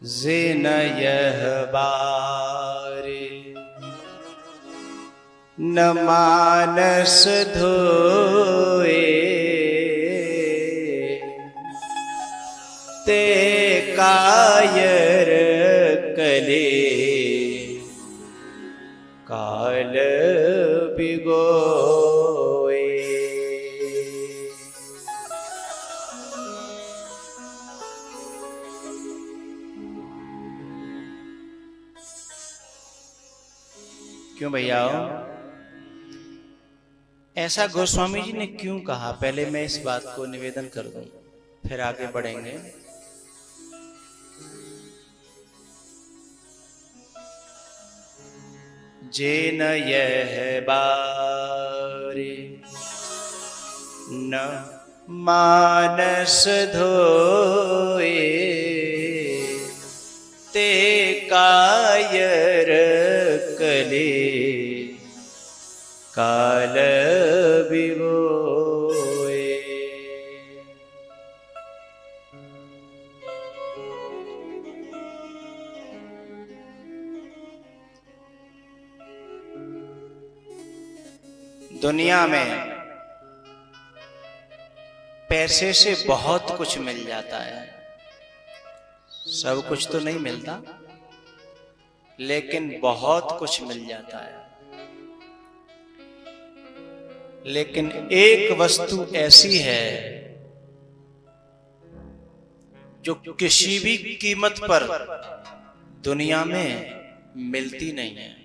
जिन यह बारे न मानस धोए, ते कायर कले काल बिगोए। क्यों भैया, ऐसा गोस्वामी जी ने क्यों कहा? पहले मैं इस बात को निवेदन कर दूं, फिर आगे बढ़ेंगे। जेन यह बारे न मानस धोए, ते कायर कले काल बिगोए। दुनिया में पैसे से बहुत कुछ मिल जाता है, सब कुछ तो नहीं मिलता, लेकिन बहुत कुछ मिल जाता है। लेकिन एक वस्तु ऐसी है जो किसी भी कीमत पर दुनिया में मिलती नहीं है,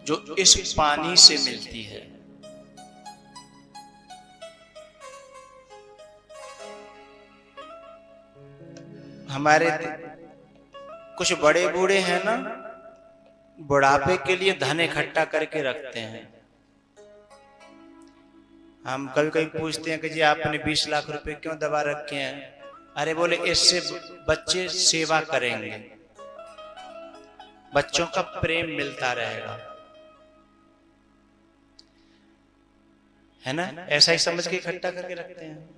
जो इस पानी से मिलती है। हमारे कुछ बड़े बूढ़े हैं ना, बुढ़ापे के लिए धन इकट्ठा करके रखते हैं। हम कभी कभी पूछते हैं कि जी आपने 20 लाख रुपए क्यों दबा रखे हैं? अरे बोले इससे बच्चे सेवा करेंगे, बच्चों का प्रेम मिलता रहेगा, है ना? ऐसा ही समझ के इकट्ठा करके रखते हैं।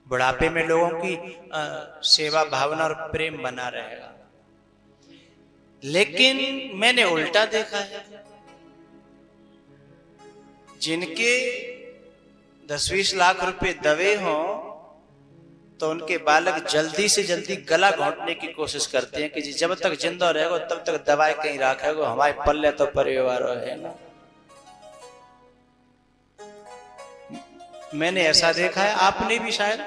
बुढ़ापे में लोगों की सेवा भावना और प्रेम बना रहेगा। लेकिन मैंने उल्टा देखा है, जिनके 10-20 लाख रुपए दबे हों तो उनके बालक जल्दी से जल्दी गला घोंटने की कोशिश करते हैं कि जी जब तक जिंदा रहेगा तब तक दवाई कहीं रखेगा, हमारे पल्ले तो परिवार है ना। मैंने ऐसा देखा है, आपने भी शायद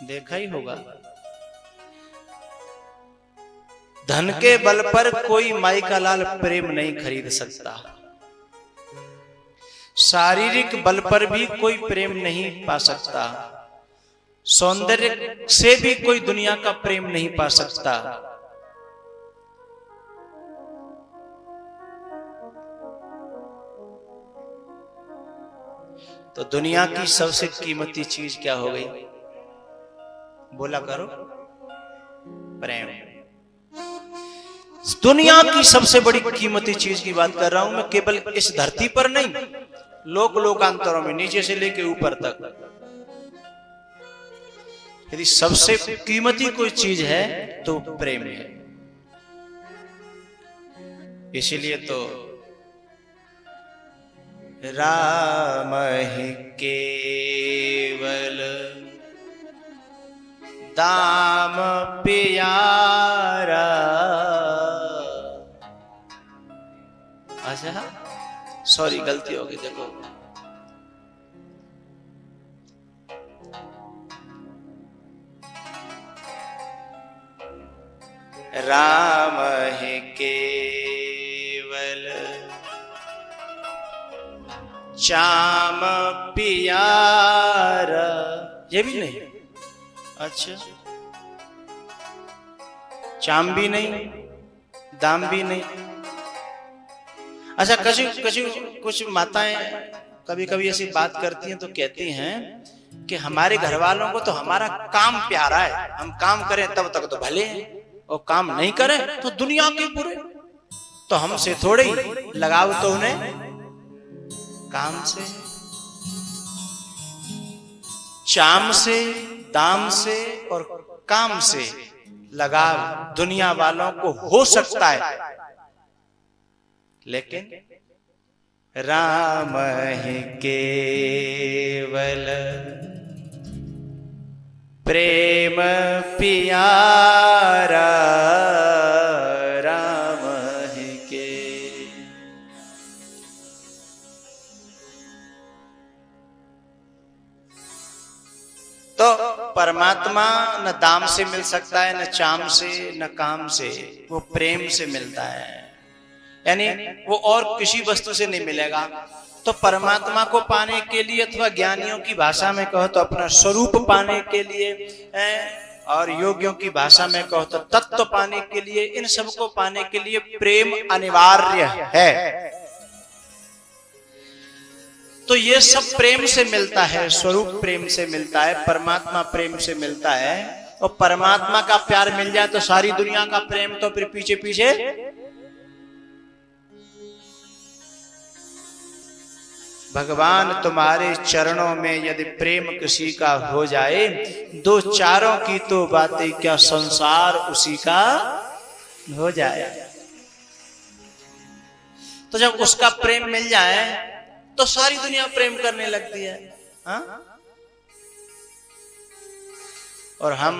देखा ही होगा। धन के बल पर कोई माई का लाल प्रेम नहीं खरीद सकता, शारीरिक बल पर भी कोई प्रेम नहीं पा सकता, सौंदर्य से भी कोई दुनिया का प्रेम नहीं पा सकता। तो दुनिया की सबसे कीमती चीज क्या हो गई? बोला करो, प्रेम। दुनिया की सबसे बड़ी कीमती चीज की बात कर रहा हूं मैं, केवल इस धरती पर नहीं, लोक लोकांतरों में, नीचे से लेके ऊपर तक। यदि सबसे कीमती कोई चीज है तो प्रेम है। इसीलिए तो राम ही केवल दाम प्यारा। अच्छा, सॉरी गलती हो गई, देखो राम है केवल चाम प्यारा, ये भी नहीं। अच्छा, चाम भी नहीं, दाम भी नहीं। अच्छा, कुछ माताएं कभी कभी ऐसी बात करती हैं तो कहती हैं कि हमारे घर वालों को तो हमारा काम प्यारा है, हम काम करें तब तक तो भले हैं, और काम नहीं करें तो दुनिया के बुरे। तो हमसे थोड़े ही लगाव तो उन्हें काम से, चाम से, दाम से और काम से लगाव दुनिया वालों को हो सकता है, लेकिन राम ही केवल प्रेम पियारा, राम ही के। तो परमात्मा न दाम से मिल सकता है, न चाम से, न काम से, वो प्रेम से मिलता है। यानी वो और किसी वस्तु से नहीं मिलेगा। तो परमात्मा को पाने के लिए अथवा ज्ञानियों की भाषा में कहो तो अपना स्वरूप पाने के लिए, और योगियों की भाषा में कहो तो तत्व पाने के लिए, इन सबको पाने के लिए प्रेम अनिवार्य है। तो ये सब प्रेम से मिलता है, स्वरूप प्रेम से मिलता है, परमात्मा प्रेम से मिलता है। और परमात्मा का प्यार मिल जाए तो सारी दुनिया का प्रेम तो फिर पीछे पीछे। भगवान तुम्हारे चरणों में यदि प्रेम किसी का हो जाए, दो चारों की तो बातें क्या, संसार उसी का हो जाए। तो जब उसका प्रेम मिल जाए तो सारी दुनिया प्रेम करने लगती है। हा? और हम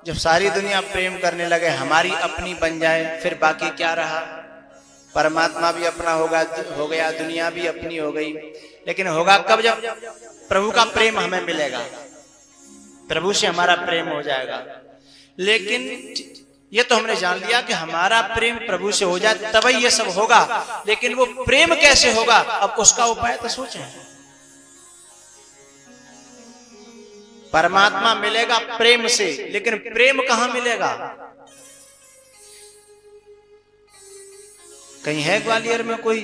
जब सारी दुनिया प्रेम करने लगे, हमारी अपनी बन जाए, फिर बाकी क्या रहा? परमात्मा भी अपना हो गया, दुनिया भी अपनी हो गई। लेकिन होगा कब? जब प्रभु का प्रेम हमें मिलेगा, प्रभु से हमारा प्रेम हो जाएगा। लेकिन ये तो हमने जान लिया कि हमारा प्रेम प्रभु से हो जाए तभी ये सब होगा। लेकिन वो प्रेम कैसे होगा, अब उसका उपाय तो सोचें। परमात्मा मिलेगा प्रेम से, लेकिन प्रेम कहां मिलेगा? कहीं है ग्वालियर में कोई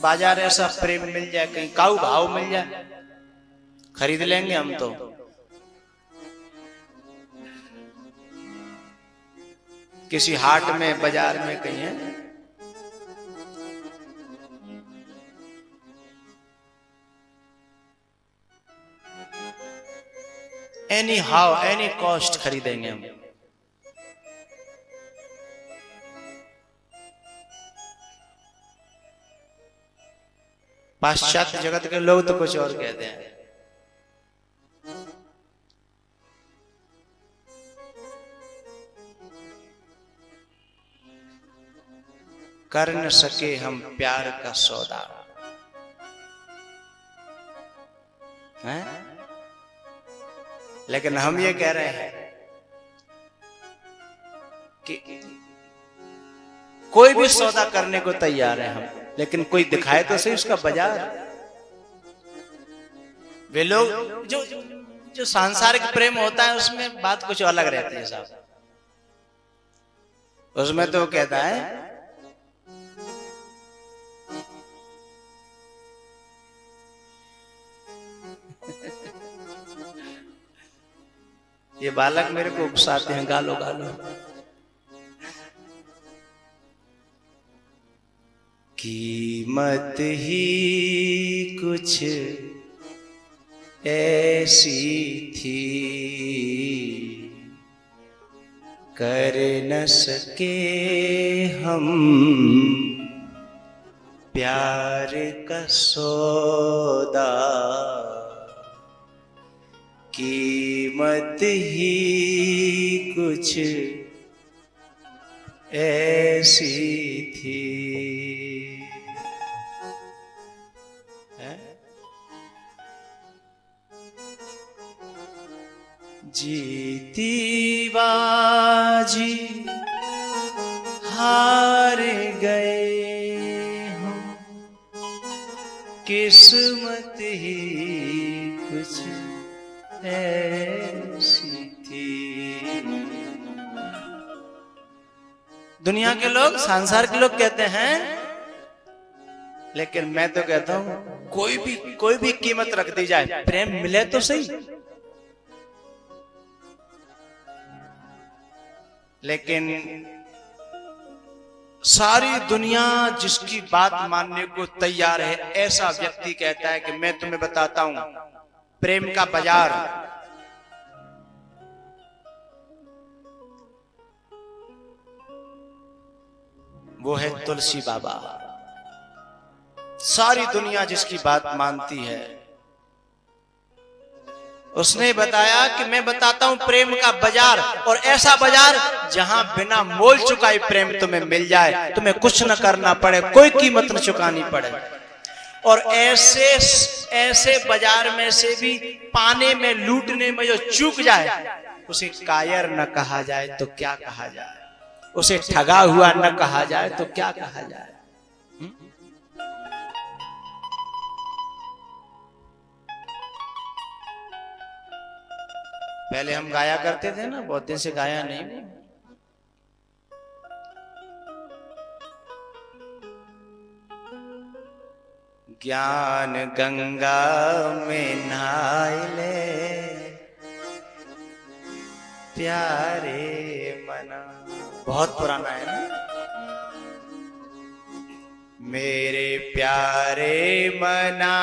बाजार ऐसा प्रेम मिल जाए, कहीं काऊ भाव मिल जाए, खरीद लेंगे हम तो। किसी हाट में, बाजार में कहीं है? एनी हाउ, एनी कॉस्ट खरीदेंगे हम। पाश्चात्य जगत के लोग तो कुछ और कहते हैं। कर न सके हम प्यार का सौदा, है? लेकिन हम ये कह रहे हैं कि कोई भी सौदा करने को तैयार है हम, लेकिन कोई दिखाए तो सही उसका बाजार। वे लोग जो सांसारिक प्रेम होता है उसमें बात कुछ अलग रहती है साहब। उसमें तो कहता है ये बालक मेरे को उकसाते हैं, गालो गालो। कीमत ही कुछ ऐसी थी, कर न सके हम प्यार का सौदा। कीमत ही कुछ ऐसी थी। जीती बाजी हार गए हम, किस्मत ही कुछ ऐसी थी। दुनिया के लोग, संसार के लोग कहते हैं, लेकिन मैं तो कहता हूं कोई भी कीमत रख दी जाए, प्रेम मिले तो सही। लेकिन सारी दुनिया जिसकी बात मानने को तैयार है, ऐसा व्यक्ति कहता है कि मैं तुम्हें बताता हूं प्रेम का बाजार। वो है तुलसी बाबा। सारी दुनिया जिसकी बात मानती है, उसने बताया कि मैं बताता हूं प्रेम का बाजार, और ऐसा बाजार जहां बिना मोल चुकाए प्रेम तुम्हें मिल जाए, तुम्हें कुछ न करना पड़े, कोई कीमत न चुकानी पड़े। और ऐसे बाजार में से भी पाने में, लूटने में जो चूक जाए, उसे कायर न कहा जाए तो क्या कहा जाए, उसे ठगा हुआ न कहा जाए तो क्या कहा जाए। पहले हम गाया करते थे ना, बहुत दिन से गाया नहीं। ज्ञान गंगा में नहाए ले प्यारे मना, बहुत पुराना है ना। मेरे प्यारे मना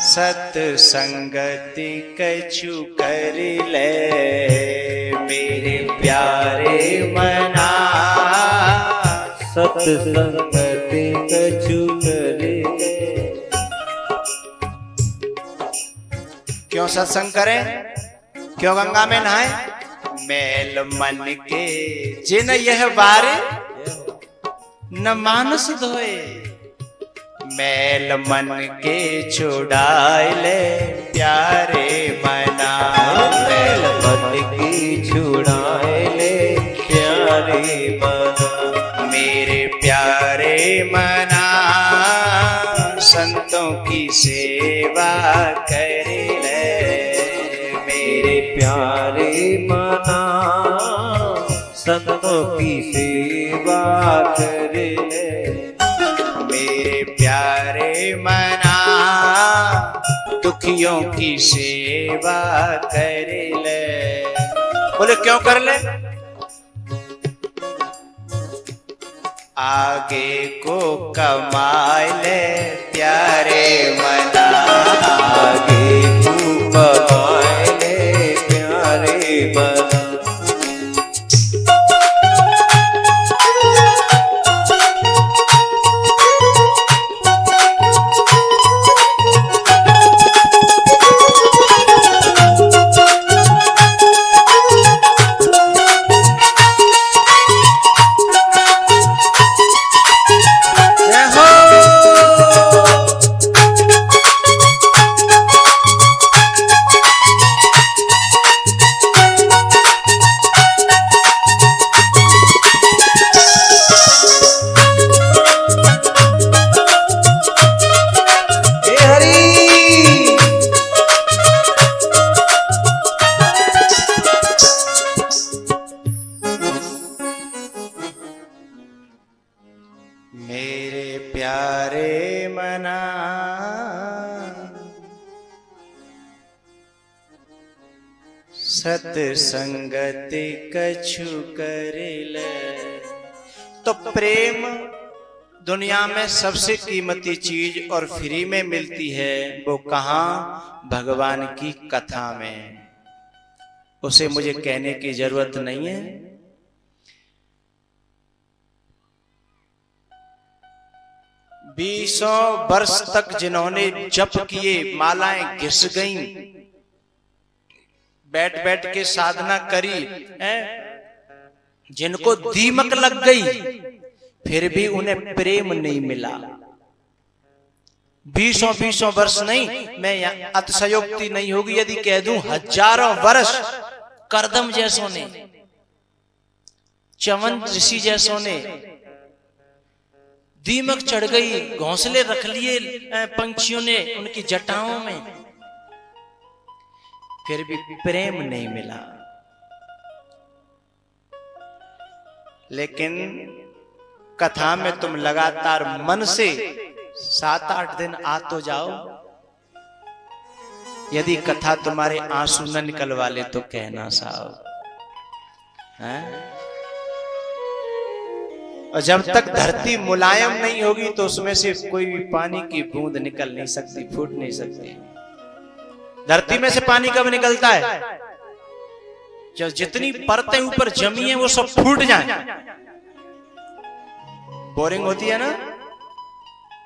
सत्संगति कछु कर ले, मेरे प्यारे मना सत्संगति कछु कर ले। क्यों सत्संग करें, क्यों गंगा में नहाए? मैल मन के जिन यह बारे न मानस धोए, मैल मन के छुड़ाए ले प्यारे मना, मैल मन की छुड़ाए ले प्यारे मना, मेरे प्यारे मना संतों की सेवा कर ले, मेरे प्यारे मना संतों की सेवा कर ले, मेरे प्यारे मना दुखियों की सेवा कर ले। बोले क्यों कर ले? आगे को कमाए ले प्यारे मना, आगे को कमाए ले प्यारे मना, मेरे प्यारे मना सत्संगति कछु कर ले। तो प्रेम दुनिया में सबसे कीमती चीज और फ्री में मिलती है, वो कहाँ? भगवान की कथा में। उसे मुझे कहने की जरूरत नहीं है। 20 वर्ष तक जिन्होंने जप किए, मालाएं घिस गईं, बैठ बैठ के साधना करी है, जिनको दीमक लग गई, फिर भी उन्हें प्रेम नहीं मिला। 20 वर्ष नहीं, मैं अतिशयोक्ति नहीं होगी यदि कह दूं हजारों वर्ष करदम जैसों ने, चवन ऋषि जैसों ने दीमक चढ़ गई, घोंसले रख लिए पंछियों ने उनकी जटाओं में, फिर भी प्रेम नहीं मिला। लेकिन कथा में तुम लगातार मन से 7-8 दिन आ तो जाओ। यदि कथा तुम्हारे आंसू न निकलवा ले तो कहना साहब, हैं? और जब तक धरती मुलायम नहीं होगी तो उसमें से कोई भी पानी की बूंद निकल नहीं सकती, फूट नहीं सकती। धरती में से पानी कब निकलता है? जब जितनी परतें ऊपर जमी है वो सब फूट जाए। बोरिंग होती है ना,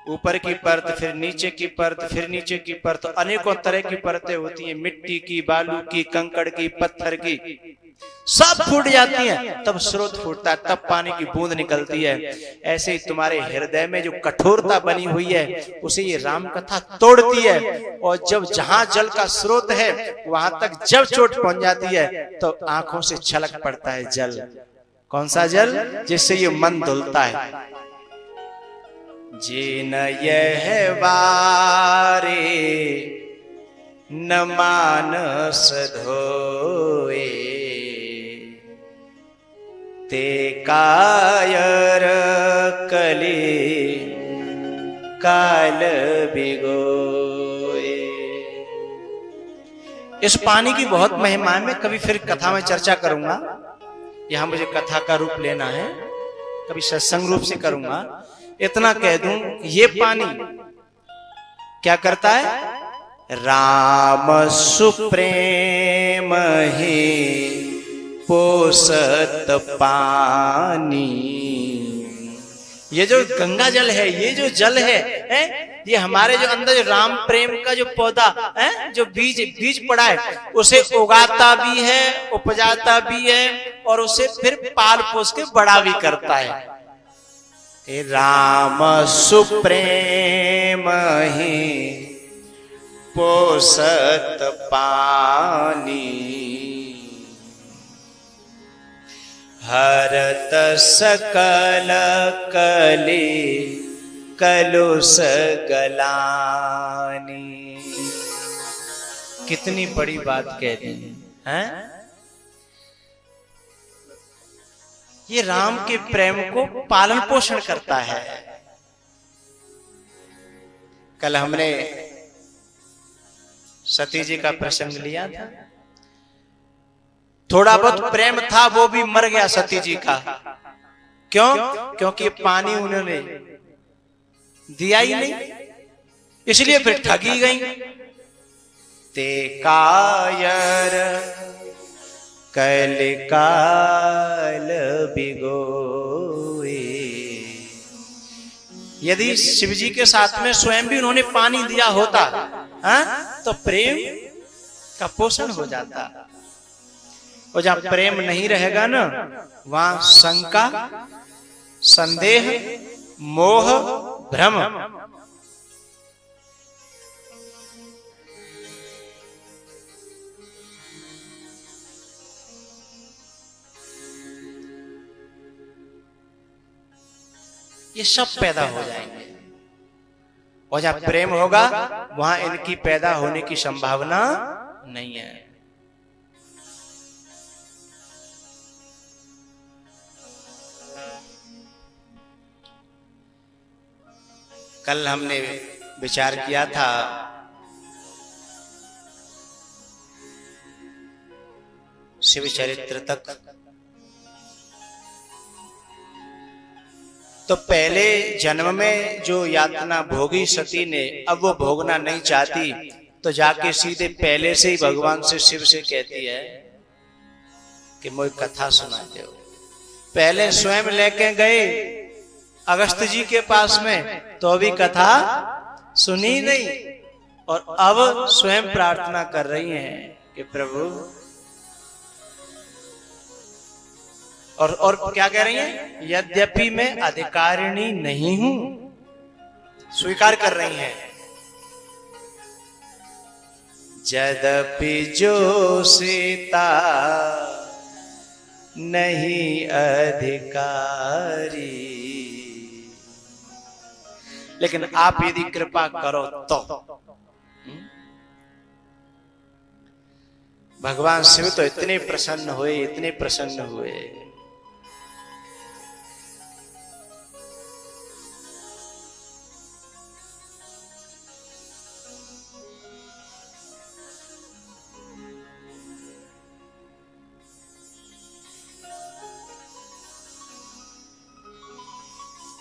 ऊपर की परत, फिर नीचे की परत, फिर नीचे की परत, तो अनेकों तरह की परतें होती हैं, मिट्टी की, बालू की, कंकड़ की, पत्थर की, सब फूट जाती हैं, तब स्रोत फूटता है, तब पानी की बूंद निकलती है। ऐसे ही तुम्हारे हृदय में जो कठोरता बनी हुई है उसे ये राम कथा तोड़ती है, और जब जहां जल का स्रोत है वहां तक जब चोट पहुंच जाती है तो आंखों से छलक पड़ता है जल। कौन सा जल? जिससे ये मन धुलता है। जिन यह वारे न मानस धोए, ते कायर कली काल बिगोए। इस पानी की बहुत महिमा है, मैं कभी फिर कथा में चर्चा करूंगा। यहां मुझे कथा का रूप लेना है, कभी सत्संग रूप से करूंगा। इतना कह दूं, ये पानी क्या करता है? राम सुप्रेम ही पोसत पानी। ये जो गंगा जल है, ये जो जल है, ये हमारे जो अंदर जो राम प्रेम का जो पौधा है, जो बीज पड़ा है, उसे उगाता भी है, उपजाता भी है, और उसे फिर पाल पोस के बड़ा भी करता है। राम सुप्रेम ही पोसत पानी, हरत सकल कली कलुष गलानी। कितनी बड़ी बात कह दी है। ये राम के प्रेम को पालन पोषण करता है। कल हमने सती जी का प्रसंग लिया था। थोड़ा बहुत प्रेम था, वो भी मर गया सती जी का। क्यों? क्योंकि पानी उन्होंने दिया ही नहीं, इसलिए फिर ठगी गई। ते कायर कल काल बिगोए। यदि शिव जी के साथ में स्वयं भी उन्होंने पानी दिया होता, तो प्रेम का पोषण हो जाता। और जहां प्रेम नहीं रहेगा ना, वहां शंका, संदेह, मोह, भ्रम, ये सब पैदा हो जाएंगे। और जहां प्रेम होगा वहां इनकी पैदा होने की संभावना नहीं है। कल हमने विचार किया था शिव चरित्र तक। तो पहले जन्म में जो यातना भोगी सती ने, अब वो भोगना नहीं चाहती, तो जाके सीधे पहले से ही भगवान से, शिव से कहती है कि मुझे कथा सुना दो। पहले स्वयं लेके गए अगस्त जी के पास में, तो अभी कथा सुनी नहीं, और अब स्वयं प्रार्थना कर रही हैं कि प्रभु। और क्या कह रही हैं? यद्यपि मैं अधिकारिणी नहीं हूं, स्वीकार कर रही हैं। यद्यपि जो सीता नहीं अधिकारी, लेकिन आप यदि कृपा करो तो। भगवान शिव तो इतने प्रसन्न हुए, इतने प्रसन्न हुए।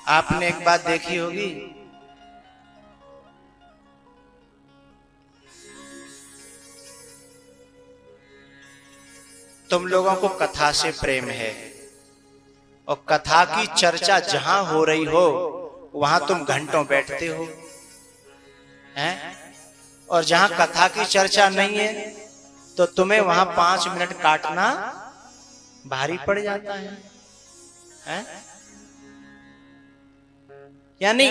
आपने एक बात देखी होगी, तुम लोगों को कथा से प्रेम है और कथा की चर्चा जहां हो रही हो वहां तुम घंटों बैठते हो हैं, और जहां कथा की चर्चा नहीं है तो तुम्हें वहां 5 मिनट काटना भारी पड़ जाता है? यानी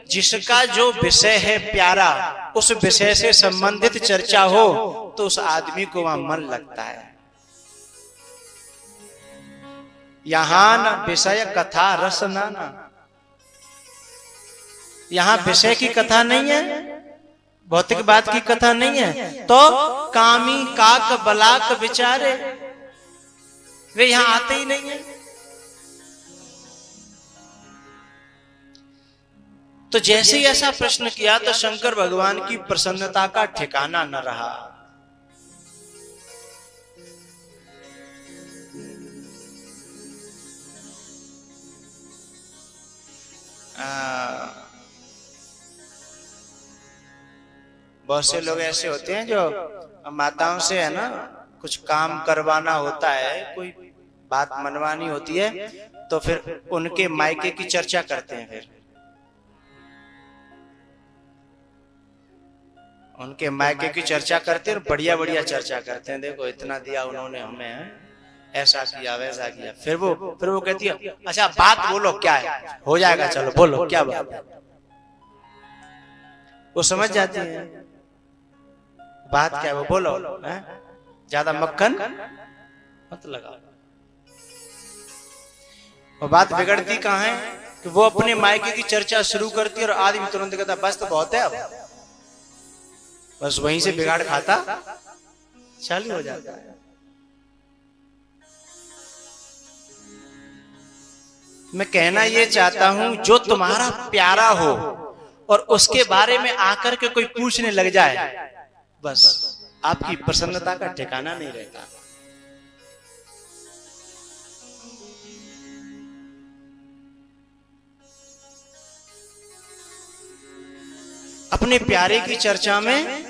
जिसका जो विषय है प्यारा, उस विषय से संबंधित चर्चा हो तो उस आदमी को वहां मन लगता है। यहां न विषय कथा रस नाना, यहां विषय की कथा नहीं है, भौतिक बात की कथा नहीं है, तो कामी काक बलाक विचारे वे यहां आते ही नहीं है। तो जैसे ही ऐसा प्रश्न किया तो शंकर भगवान की प्रसन्नता का ठिकाना न रहा। बहुत से लोग ऐसे होते हैं जो माताओं से है ना कुछ काम करवाना होता है, कोई बात मनवानी होती है, तो फिर उनके मायके की चर्चा करते हैं। फिर उनके मायके की चर्चा करते हैं और बढ़िया बढ़िया चर्चा करते हैं, देखो इतना दिया उन्होंने हमें, ऐसा किया वैसा किया। फिर वो कहती है अच्छा बात बोलो क्या है, हो जाएगा चलो बोलो क्या बात है। वो समझ जाती है बात क्या है, वो बोलो, ज्यादा मक्खन मत लगाओ। वो बात बिगड़ती कहां है कि वो अपने मायके की चर्चा शुरू करती है और आदमी तुरंत कहता बस तो बहुत है, अब बस वहीं से बिगाड़ खाता चालू हो जाता है। मैं कहना ये चाहता हूं, जो तुम्हारा प्यारा हो और उसके बारे में आकर के कोई पूछने लग जाए, बस आपकी प्रसन्नता का ठिकाना नहीं रहता। अपने प्यारे की चर्चा में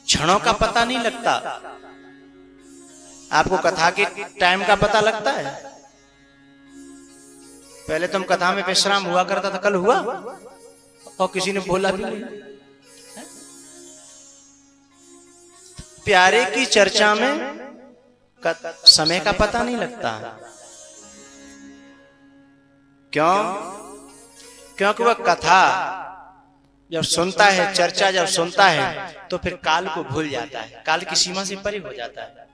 क्षणों का पता नहीं लगता। आपको कथा के टाइम का पता लगता है? पहले तुम कथा में विश्राम हुआ करता था, कल हुआ और किसी ने बोला भी नहीं। प्यारे की चर्चा में समय का पता नहीं लगता। क्यों? क्योंकि वह कथा जब सुनता है, चर्चा जब सुनता है, तो फिर काल को भूल जाता है, काल की सीमा से परे हो जाता है।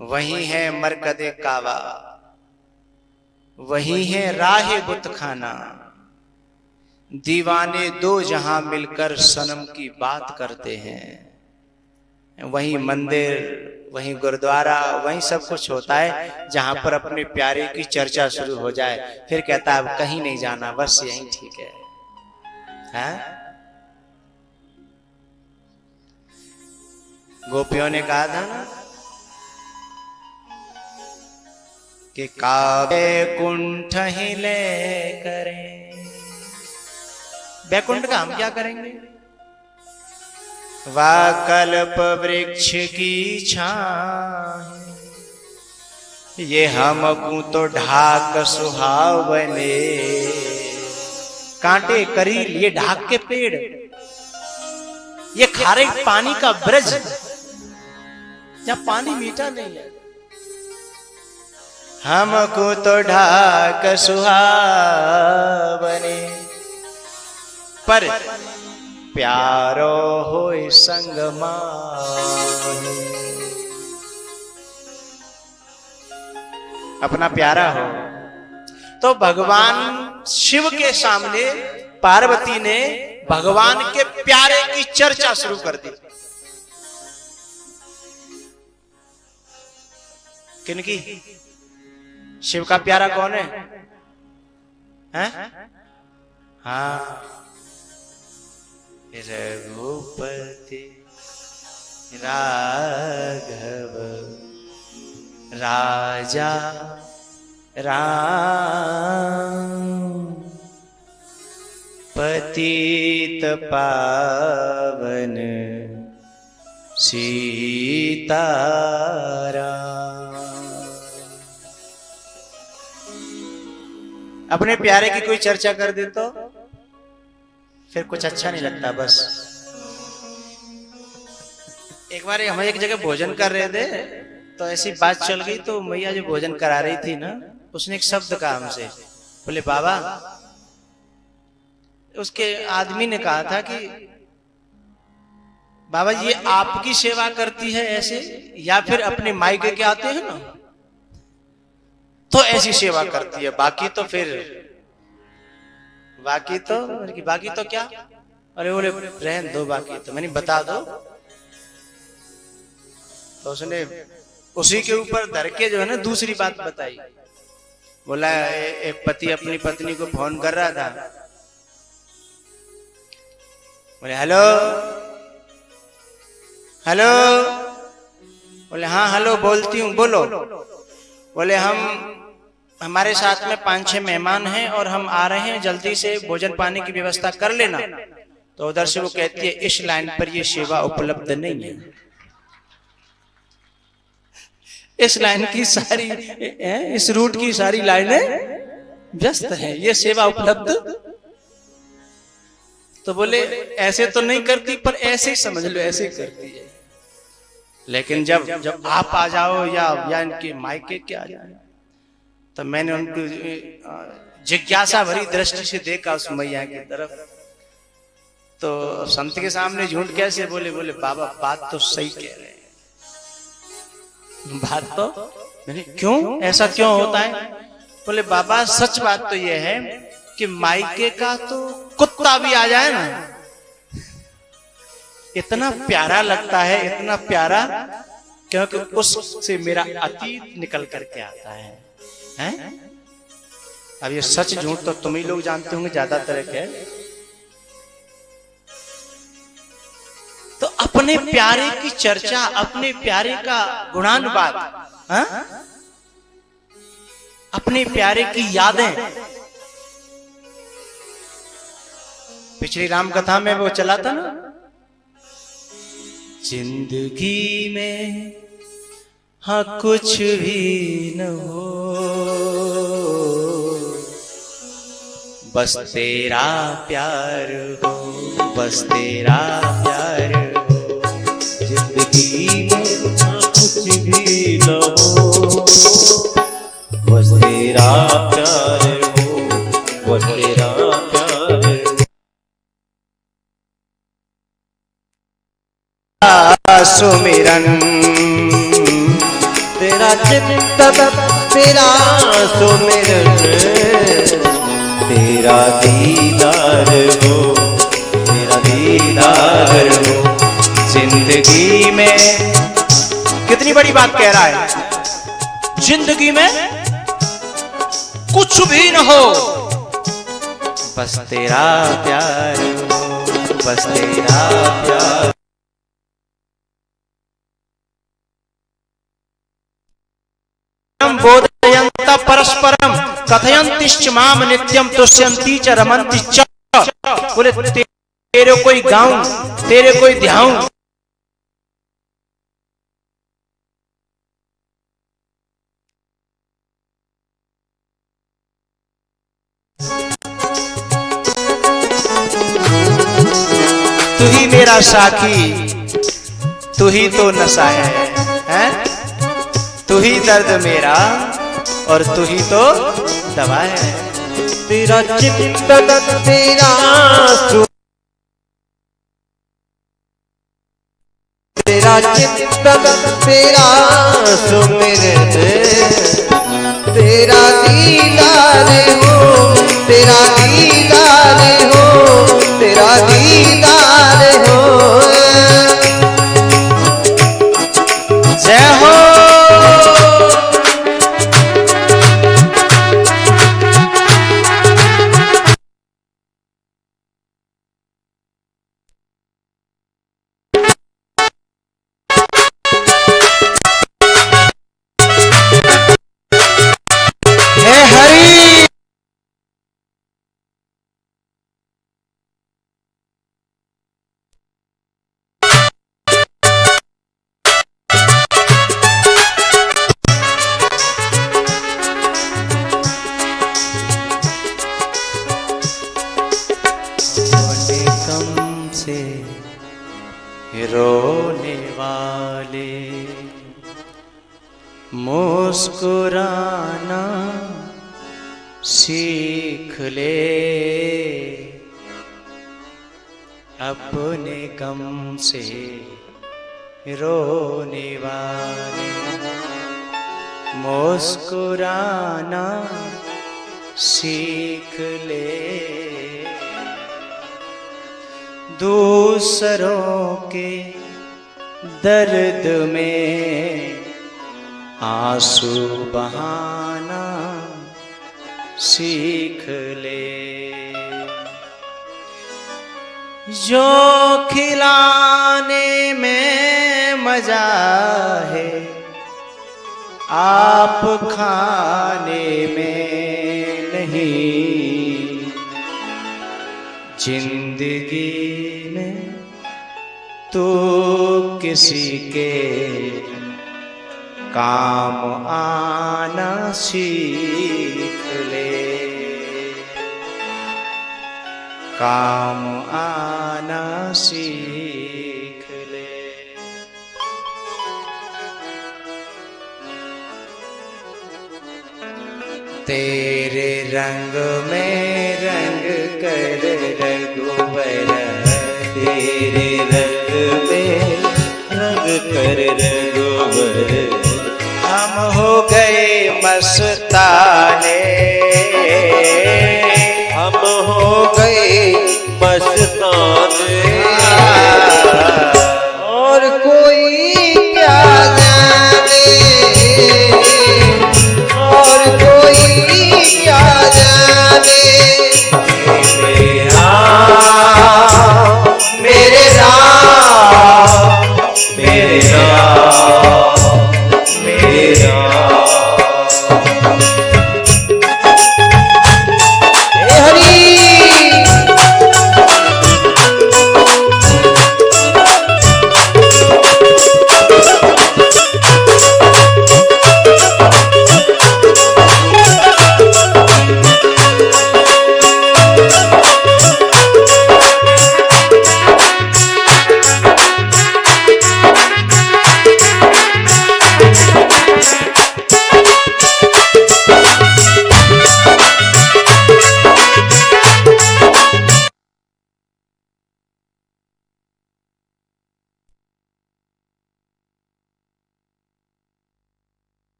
वही है मरकदे कावा, वही है राहे बुतखाना, दीवाने दो जहां मिलकर सनम की बात करते हैं। वही मंदिर, वही गुरुद्वारा, वही सब कुछ होता है जहां पर अपने प्यारे की चर्चा शुरू हो जाए। फिर कहता है अब कहीं नहीं जाना, बस यही ठीक है, गोपियों ने कहा था ना कि काबे कुंठ ही ले करें, बैकुंठ का हम क्या करेंगे? वा कल्प वृक्ष की छां, ये हमको तो ढाक सुहावने। कांटे करील ये ढाक के पेड़, ये खारे पानी का ब्रज जहां पानी मीठा नहीं है, हमको तो ढाक सुहावने। पर प्यारो होय संग माहे, अपना प्यारा हो। तो भगवान शिव के सामने पार्वती ने भगवान के प्यारे की चर्चा शुरू कर दी। किनकी? शिव का प्यारा कौन है? हाँ, रघुपति राघव राजा राम पतित पावन सीताराम। अपने प्यारे की कोई चर्चा कर दे तो फिर कुछ अच्छा नहीं लगता। बस एक बार हम एक जगह भोजन कर रहे थे तो ऐसी बात चल गई, तो मैया जो भोजन करा रही थी ना, उसने एक शब्द कहा हमसे, बोले बाबा, उसके आदमी ने कहा था कि बाबा ये आपकी सेवा करती है ऐसे, या फिर अपने मायके के आते हैं ना तो ऐसी सेवा करती है, बाकी तो फिर बाकी तो क्या? अरे बोले रहन दो, बाकी तो मैंने बता दो। तो उसने उसी के ऊपर धर के जो है ना दूसरी बात बताई। बोला एक पति अपनी पत्नी को फोन कर रहा था, बोले हेलो हेलो, बोले हाँ हेलो बोलती हूँ, बोलो। बोले हमारे साथ में 5-6 मेहमान हैं और हम आ रहे हैं, जल्दी से भोजन पानी की व्यवस्था कर लेना। तो उधर से वो कहती है इस लाइन पर ये सेवा उपलब्ध नहीं है, इस लाइन की सारी इस रूट की सारी लाइनें व्यस्त हैं, ये सेवा उपलब्ध। तो बोले ऐसे तो नहीं करती, पर ऐसे ही समझ लो ऐसे ही करती है। लेकिन जब आप आ जाओ या इनके मायके के आ जाए, तो मैंने उनको जिज्ञासा भरी दृष्टि से देखा उस मैया की तरफ। तो संत के सामने झूठ कैसे बोले? बोले बाबा बात तो सही कह रहे हैं, बात तो क्यों, ऐसा क्यों होता है? बोले बाबा सच बात तो यह है कि मायके का तो कुत्ता भी आ जाए ना, इतना प्यारा लगता है, इतना प्यारा, क्योंकि उससे मेरा अतीत निकल करके आता है, हैं? अब ये सच झूठ तो तुम ही लोग जानते होंगे ज्यादातर के। तो अपने प्यारे की चर्चा, अपने प्यारे का गुणानुवाद, अपने प्यारे की यादें। पिछली राम कथा में वो चला था ना, जिंदगी में हाँ कुछ भी न हो, बस तेरा प्यार हो, बस तेरा प्यार हो। जिंदगी में हाँ कुछ भी न हो, बस तेरा प्यार हो, बस तेरा प्यार हो। सुमिरन तेरा चित्त, तेरा सुमिरन, तेरा दीदार हो, तेरा दीदार हो। जिंदगी में कितनी बड़ी बात कह रहा है, जिंदगी में कुछ भी न हो, बस तेरा प्यार हो, बस तेरा प्यार। बोधयन्त परस्परम कथयन्तिश्च माम नित्यम तुष्यन्ति च रमन्ति च। बोले तेरे कोई गाऊं, तेरे कोई ध्याऊं, तू ही मेरा साखी, तू ही तो नशा है, हैं? तू ही दर्द मेरा और तू ही तो दवा है। तेरा चित्त, तेरा तेरा चित्त, तेरा सुमिरन, तेरा दीदार हो, तेरा दीदार हो, तेरा दीदार हो। जय हो। रोने वाले मुस्कुराना सीख ले, अपने गम से रोने वाले मुस्कुराना सीख ले। दूसरों के दर्द में आंसू बहाना सीख ले। जो खिलाने में मजा है आप खाने में नहीं। जिंदगी में तो किसी के काम आना सीख ले, काम आना सीख ले। तेरे रंग में रंग कर रघुबर, तेरे रंग में रंग कर रघुबर, हम हो गए मस्ताने, हम हो गए मस्ताने। और कोई क्या जाने, और कोई क्या जाने, मेरे राम, मेरे राम, मेरे राम। हरी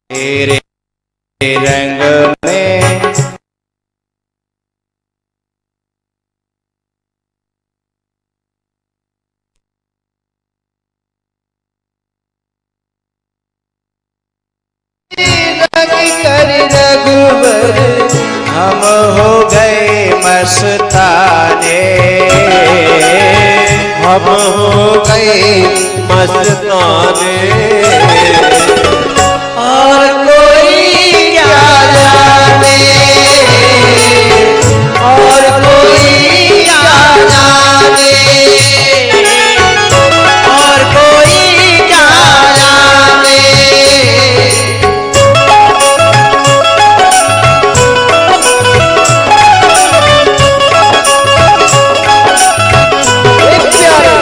तेरे रंग में रंग कर रघुबर, हम हो गए मस्ताने, हम हो गए मस्ताने। और कोई क्या जाने, और कोई क्या जाने, और कोई क्या जाने। एक प्यारा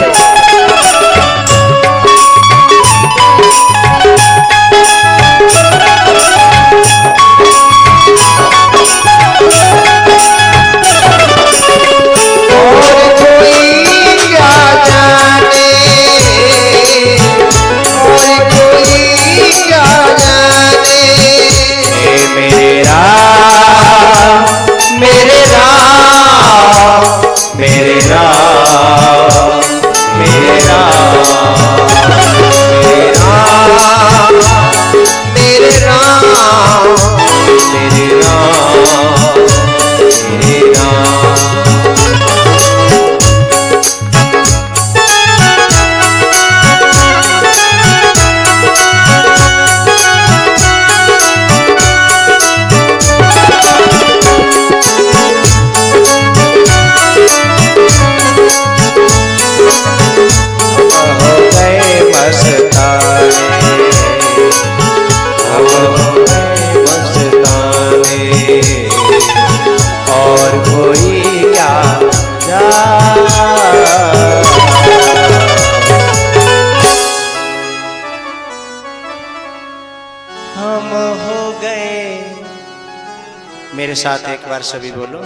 मेरे साथ एक बार सभी बोलो,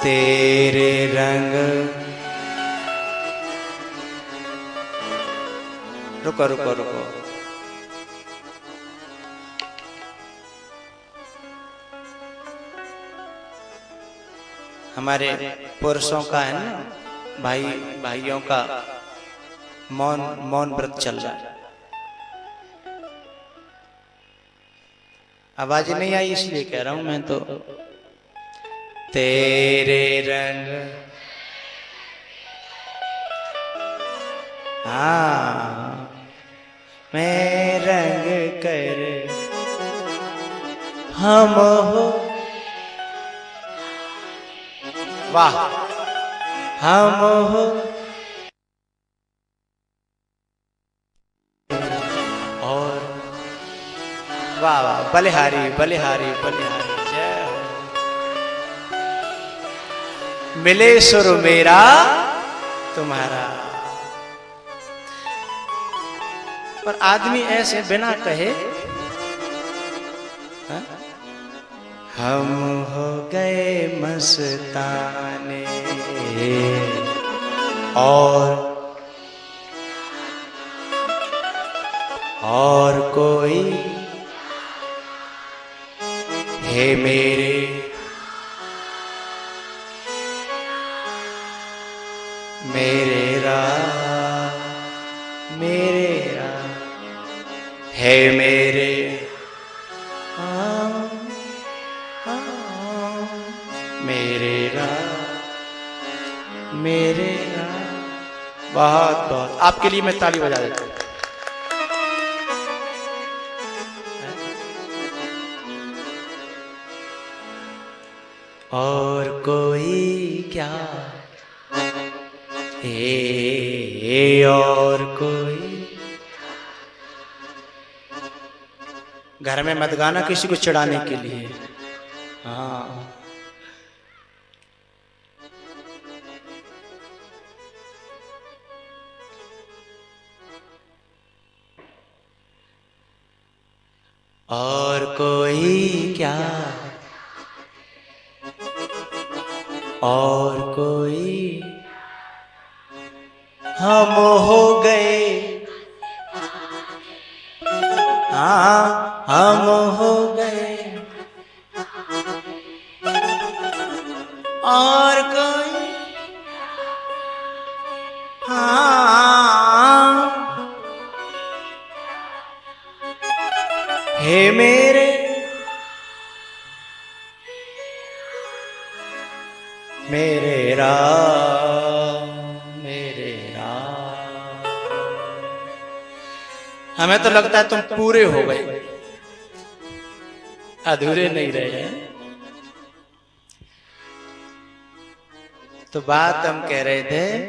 तेरे रंग। रुको रुको रुको, हमारे पुरुषों का है ना, भाइयों का मौन व्रत चल रहा है। आवाज नहीं आई इसलिए कह रहा हूं मैं तो। तेरे रंग, हाँ मैं रंग कर हम हो, वाह हम हो, और वाह वाह, बलिहारी बलिहारी बलिहारी, जय हो। मिले सुर मेरा तुम्हारा। पर आदमी ऐसे बिना कहे, हा? हम हो गए मस्ताने और कोई है मेरे है मेरे मेरे बहुत बहुत आपके लिए मैं ताली बजा देता हूं। और कोई क्या और कोई, घर में मत गाना किसी को चिढ़ाने के लिए। हाँ और कोई क्या और कोई, हम हो गए, हाँ हम हो गए, और कोई, हाँ हे मेरे राम मेरे राम। हमें तो लगता है तुम पूरे हो गए, अधूरे नहीं रहे। तो बात हम कह रहे थे,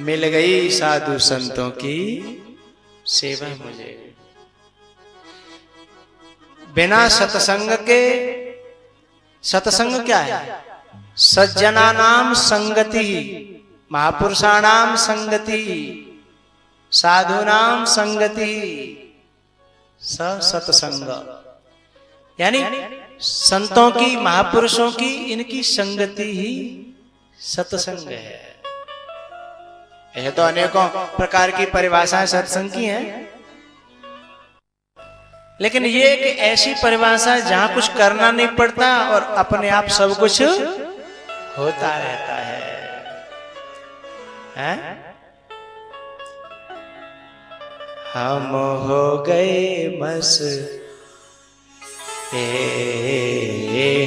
मिल गई साधु संतों की सेवा मुझे। बिना सत्संग के, सत्संग क्या है? सज्जना नाम संगति, महापुरुषाणाम संगति, साधु नाम संगति, सत्संग। यानी संतों की, महापुरुषों की, इनकी संगति ही सत्संग है। यह तो अनेकों प्रकार की परिभाषाएं सत्संग की हैं, लेकिन ये एक ऐसी परिभाषा जहां कुछ करना नहीं पड़ता और अपने आप सब कुछ होता रहता है, हैं? हम हो गए बस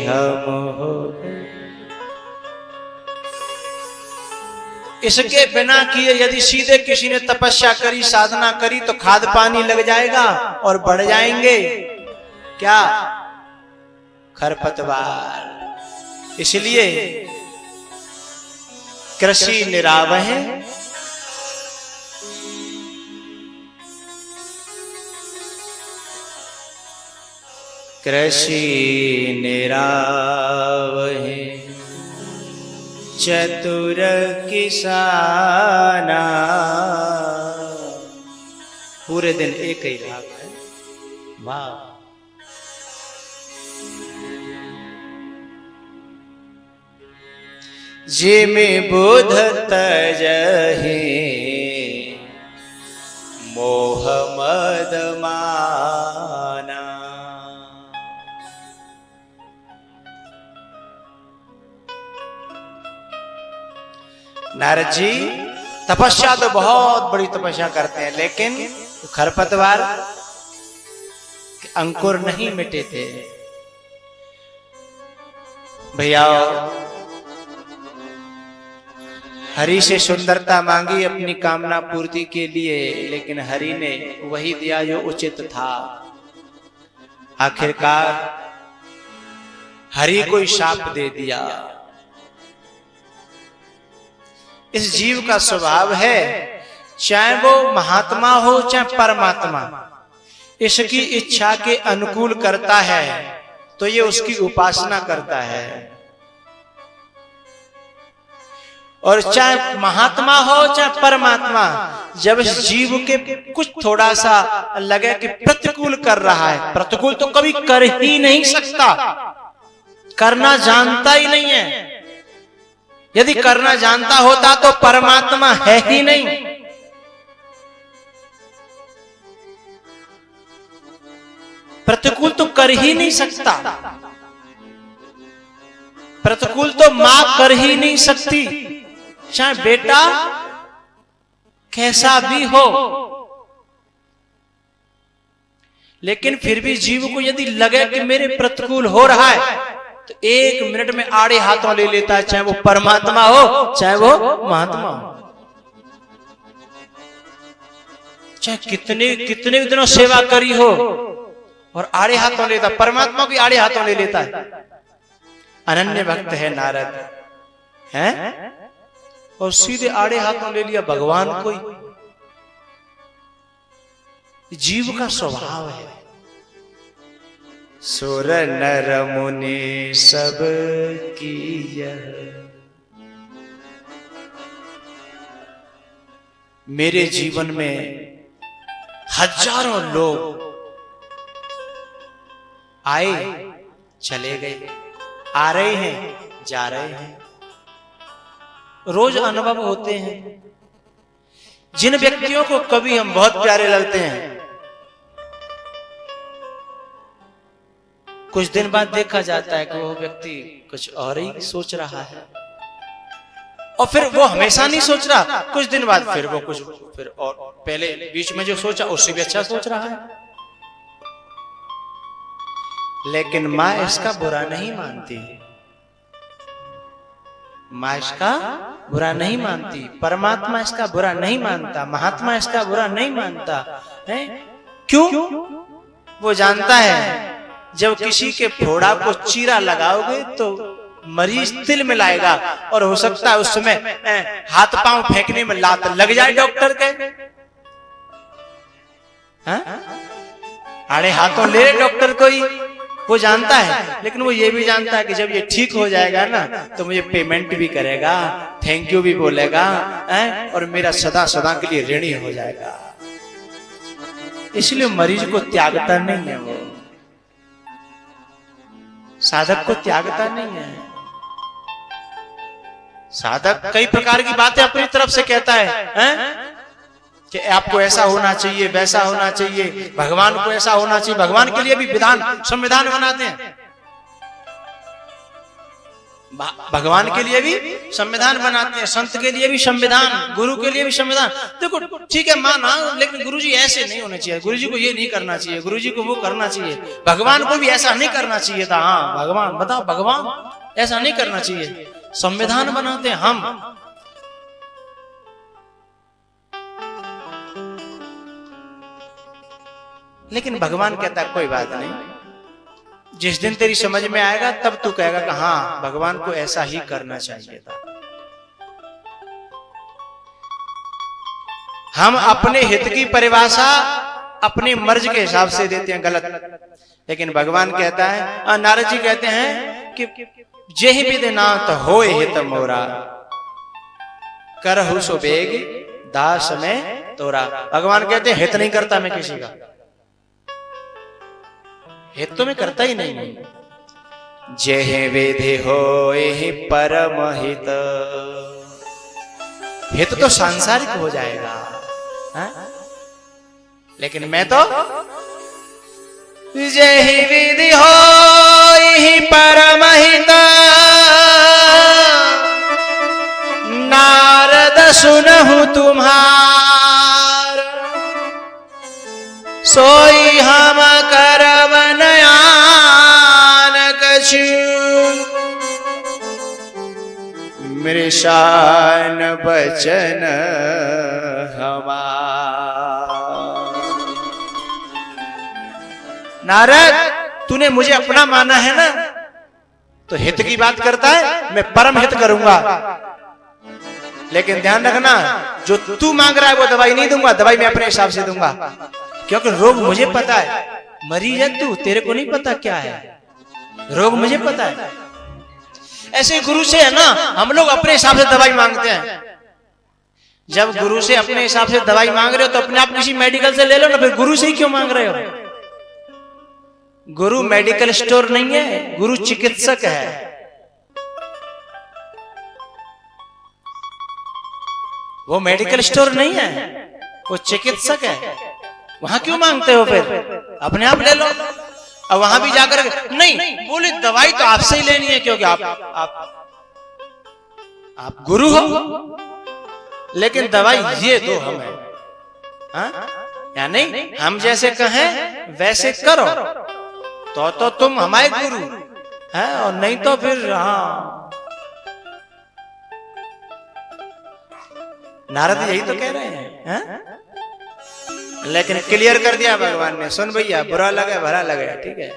हम हो गए। इसके बिना किए यदि सीधे किसी ने तपस्या करी, साधना करी, तो खाद पानी लग जाएगा और बढ़ जाएंगे क्या? खरपतवार। इसलिए कृषि निरावह, कृषि निरावह चतुर किसाना। पूरे दिन एक ही राग है, वाह। जे में बोध तजहि मोह मद माना। नारद जी तपस्या तो बहुत बड़ी तपस्या करते हैं, लेकिन खरपतवार के अंकुर नहीं मिटे थे। भैया हरि से सुंदरता मांगी अपनी कामना पूर्ति के लिए, लेकिन हरि ने वही दिया जो उचित था। आखिरकार हरि को शाप दे दिया। इस जीव का स्वभाव है, चाहे वो महात्मा हो चाहे परमात्मा, इसकी इच्छा के अनुकूल करता है तो ये उसकी उपासना करता है, और चाहे महात्मा हो चाहे परमात्मा, जब इस जीव के कुछ थोड़ा सा लगे कि प्रतिकूल कर रहा है, प्रतिकूल तो कभी कर ही नहीं सकता, करना जानता ही नहीं है। यदि करना जानता होता तो परमात्मा है ही नहीं। प्रतिकूल तो कर ही नहीं सकता, प्रतिकूल तो मां कर ही नहीं सकती, चाहे बेटा कैसा भी हो। लेकिन फिर भी जीव को यदि लगे कि मेरे प्रतिकूल हो रहा है तो 1 मिनट में आड़े हाथों ले लेता है, चाहे वो परमात्मा हो चाहे वो महात्मा हो। चाहे कितने कितने दिनों सेवा करी हो और आड़े हाथों लेता, परमात्मा की आड़े हाथों ले लेता है। अनन्य भक्त है नारद, हैं, और सीधे आड़े हाथों ले लिया भगवान को ही। जीव का स्वभाव है। सुर नर मुनि सब की मेरे जीवन में हजारों लोग आए चले गए, आ रहे हैं जा रहे हैं, रोज अनुभव होते हैं। जिन व्यक्तियों को कभी हम बहुत प्यारे लगते हैं, कुछ दिन बाद देखा जाता है कि वो व्यक्ति कुछ और ही सोच रहा है, और फिर वो हमेशा नहीं सोच रहा, कुछ दिन बाद फिर वो कुछ फिर और पहले बीच में जो सोचा उससे भी अच्छा सोच रहा है। लेकिन मां इसका बुरा नहीं मानती, मां इसका बुरा नहीं मानती, परमात्मा इसका बुरा नहीं मानता, महात्मा इसका बुरा नहीं मानता है। क्यों? वो जानता है जब किसी के फोड़ा को चीरा लगाओगे तो मरीज तिल मिलाएगा, और हो सकता है उस समय हाथ पांव फेंकने में लात लग जाए डॉक्टर के। आड़े हाथों ले डॉक्टर को ही, वो जानता है। लेकिन वो ये भी जानता है कि जब ये ठीक हो जाएगा ना तो मुझे पेमेंट भी करेगा, थैंक यू भी बोलेगा, और मेरा सदा सदा के लिए ऋणी हो जाएगा। इसलिए मरीज को त्यागता नहीं है, वो साधक को त्यागता नहीं है। साधक कई प्रकार की बातें अपनी तरफ से कहता है, कि आपको ऐसा होना चाहिए, वैसा होना चाहिए, भगवान को ऐसा होना चाहिए। भगवान के लिए भी विधान संविधान बनाते हैं, भगवान के लिए भी संविधान बनाते हैं, संत के लिए भी संविधान, गुरु के लिए भी संविधान। देखो ठीक है माना, लेकिन गुरुजी ऐसे नहीं होने चाहिए, गुरुजी को ये नहीं करना चाहिए, गुरुजी को वो करना चाहिए, भगवान को भी ऐसा नहीं करना चाहिए था। हाँ भगवान बताओ, भगवान ऐसा नहीं करना चाहिए। संविधान बनाते हैं हम। लेकिन भगवान कहता है कोई बात नहीं, जिस दिन तेरी समझ में आएगा तब तू कहेगा कि हाँ भगवान को ऐसा ही करना चाहिए था। हम अपने हित की परिभाषा अपने मर्ज के हिसाब से देते हैं, गलत। लेकिन भगवान कहता है, नारद जी कहते हैं कि जेहि विधि नाथ होए हित मोरा, करहु सो बेग दास में तोरा। भगवान कहते हैं हित नहीं करता मैं किसी का, हित तो मैं करता ही नहीं। जेह विधि होए परम हित। हित तो सांसारिक हो जाएगा, है? लेकिन मैं तो जेह विधि होए परम हित, नारद सुनहु तुम्हार, सोई हम करब नयान कछु, मृषान बचन हमार। नारद, तूने मुझे अपना माना है ना, तो हित की बात करता है, मैं परम हित करूंगा। लेकिन ध्यान रखना, जो तू मांग रहा है वो दवाई नहीं दूंगा, दवाई मैं अपने हिसाब से दूंगा, क्योंकि रोग मुझे पता है। मरीज है तू, तेरे को नहीं पता क्या है रोग, मुझे पता है। ऐसे गुरु से है ना, हम लोग अपने हिसाब से दवाई मांगते हैं। जब गुरु से अपने हिसाब से दवाई मांग रहे हो तो अपने आप किसी मेडिकल से ले लो ना, फिर गुरु से ही क्यों मांग रहे हो? गुरु मेडिकल स्टोर नहीं है, गुरु चिकित्सक है। वो मेडिकल स्टोर नहीं है, वो चिकित्सक है। वहां क्यों मांगते हो? फिर अपने आप ले लो। अब वहां भी जाकर नहीं बोले, दवाई तो आपसे ही लेनी है, क्योंकि आप गुरु हो, लेकिन दवाई ये दो हमें, हाँ? या नहीं, हम जैसे कहें वैसे करो तो तुम हमारे गुरु हैं, और नहीं तो फिर हाँ। नारद यही तो कह रहे हैं, लेकिन क्लियर कर दिया भगवान ने, सुन भैया, बुरा लगे भला लगे, ठीक है,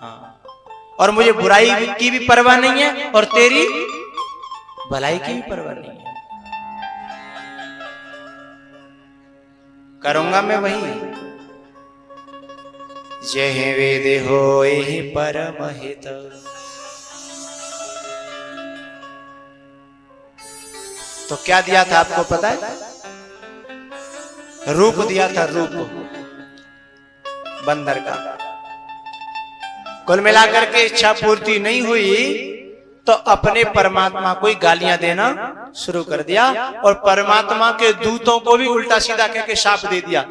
हाँ। और मुझे बुराई की भी परवाह नहीं है और तेरी भलाई की भी परवाह नहीं है, करूंगा मैं वही। जय वेद होए परम हित। तो क्या दिया था आपको पता है? रूप दिया था, रूप बंदर का। कुल मिलाकर के इच्छा पूर्ति नहीं हुई तो अपने परमात्मा को ही गालियां देना शुरू कर दिया, और परमात्मा के दूतों को भी उल्टा सीधा कह के शाप दे दिया।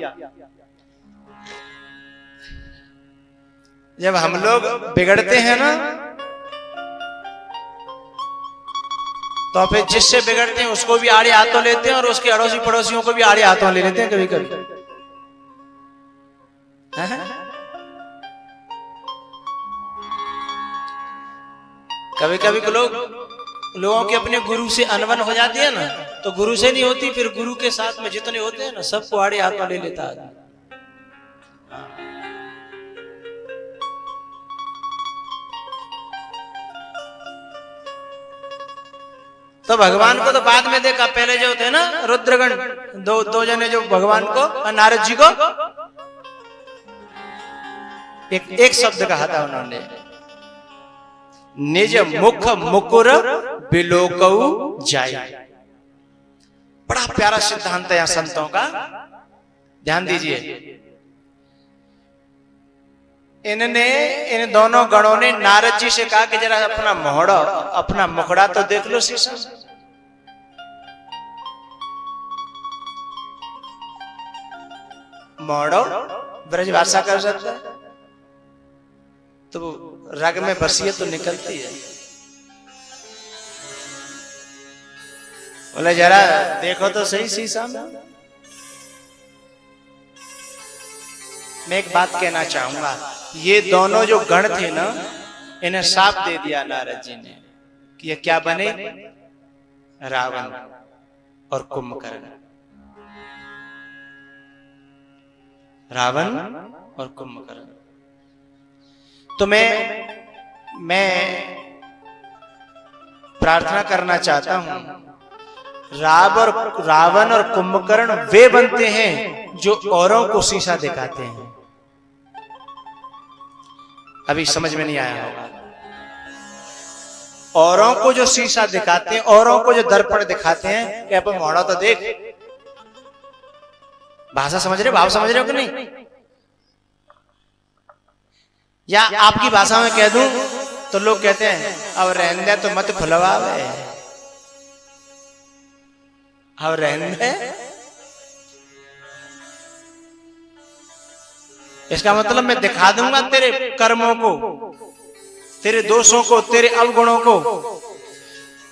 जब हम लोग बिगड़ते हैं ना, तो फिर जिससे बिगड़ते हैं उसको भी आड़े हाथों लेते हैं, और उसके अड़ोसी पड़ोसियों को भी आड़े हाथों ले लेते हैं कभी कभी। कभी कभी लोगों के अपने गुरु से अनबन हो जाती है ना, तो गुरु से नहीं होती, फिर गुरु के साथ में जितने होते हैं ना, सबको आड़े हाथों ले लेता है। तो भगवान को तो बाद में देखा, पहले जो थे ना रुद्रगण, दो जने जो भगवान को और नारद जी को एक शब्द कहा था उन्होंने, निज मुख मुकुर बिलोकऊ जाय। बड़ा प्यारा सिद्धांत है यहाँ संतों का, ध्यान दीजिए। इन दोनों गणों ने नारद जी से कहा कि जरा अपना मोहड़ा, अपना मुखड़ा तो देख लो शीशा। मोहड़ो ब्रजभाषा कर सकता है तो रग में बसिए तो निकलती है। बोले जरा देखो तो सही शीशा में। मैं एक बात कहना चाहूंगा, ये दोनों जो गण थे ना, इन्हें शाप दे दिया नारद जी ने कि ये क्या बने, रावण और कुंभकर्ण। रावण और कुंभकर्ण। तो मैं प्रार्थना करना चाहता हूं, रावण और कुंभकर्ण वे बनते हैं जो औरों को शीशा दिखाते हैं। अभी समझ में नहीं आया होगा। औरों को जो शीशा दिखाते हैं, औरों को जो दर्पण दिखाते हैं कि अपन मोड़ा तो देख। भाषा समझ रहे, भाव समझ रहे हो कि नहीं? या आपकी भाषा में कह दूं तो लोग कहते हैं अब रहने दे तो मत खुलवावे, अब रहने दे। इसका मतलब मैं दिखा दूंगा तेरे कर्मों को, तेरे दोषों को, तेरे अवगुणों को।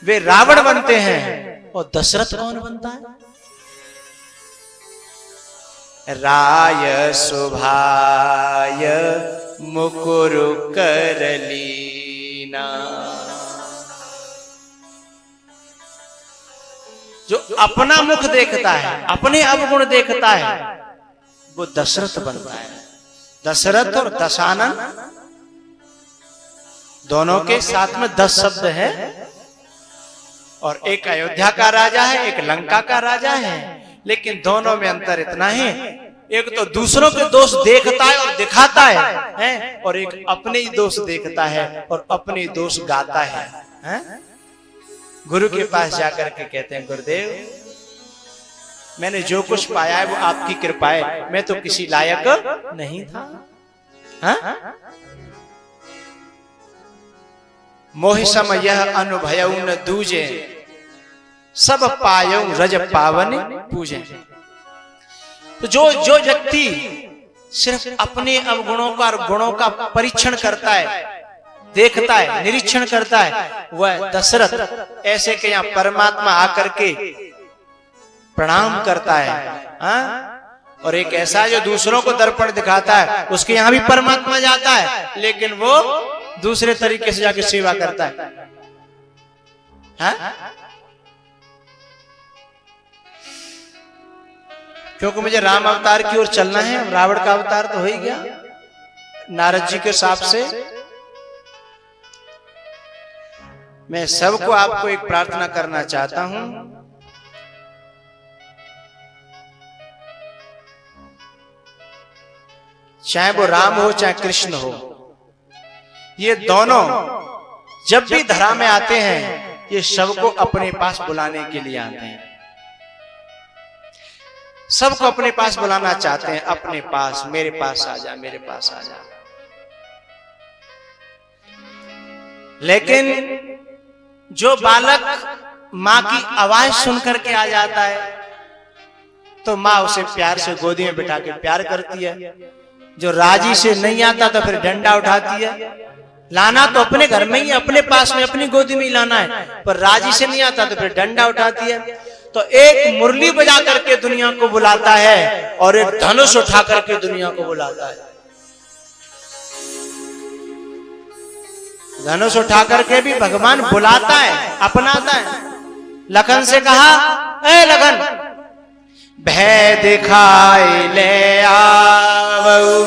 वे रावण बनते हैं और दशरथ कौन बनता है? राय सुभाय मुकुरु करलीना। जो अपना मुख देखता है, अपने अवगुण देखता है, वो दशरथ बनता है। दशरथ और दशानन दोनों के साथ में 10 शब्द है, और एक अयोध्या का राजा है, एक लंका का राजा है, लेकिन दोनों में अंतर इतना है, एक तो दूसरों के दोष देखता है और दिखाता है, और एक अपने ही दोष देखता है और अपने ही दोष गाता है। गुरु के पास जाकर के कहते हैं, गुरुदेव मैंने जो कुछ पाया है वो आपकी कृपा है, मैं तो किसी लायक नहीं था। मोहि सम यह अनुभयउ न दूजे, सब पायौ रज पावन पूजे। तो जो व्यक्ति सिर्फ अपने अवगुणों का और गुणों का परीक्षण करता है, देखता है, निरीक्षण करता है, वह दशरथ ऐसे के यहाँ परमात्मा आकर के प्रणाम करता है। और एक ऐसा जो दूसरों को दर्पण दिखाता है, उसके यहाँ भी परमात्मा जाता है, लेकिन वो दूसरे तरीके से जाके सेवा करता है। क्योंकि मुझे राम अवतार की ओर चलना है, रावण का अवतार तो हो ही गया नारद जी के साथ से। मैं सबको आपको एक प्रार्थना करना चाहता हूं, चाहे वो राम हो चाहे कृष्ण हो, ये दोनों जब भी धरा में आते हैं, ये सबको अपने पास बुलाने के लिए आते हैं, सबको अपने पास बुलाना चाहते हैं, अपने पास, मेरे पास आ जा, मेरे पास आ जा। लेकिन जो बालक माँ की आवाज सुनकर के आ जाता है, तो माँ उसे प्यार से गोदी में बिठा के प्यार करती है। जो राजी से नहीं आता तो फिर डंडा उठाती है। लाना तो अपने घर में ही, अपने पास में, अपनी गोदी में ही लाना है, पर राजी से नहीं आता तो फिर डंडा उठाती है। तो एक मुरली बजा करके दुनिया को बुलाता है, और एक धनुष उठा करके दुनिया को बुलाता है। धनुष उठा करके भी भगवान बुलाता है, अपनाता है। लखन से कहा, ए लखन भय दिखाई ले आवऊ,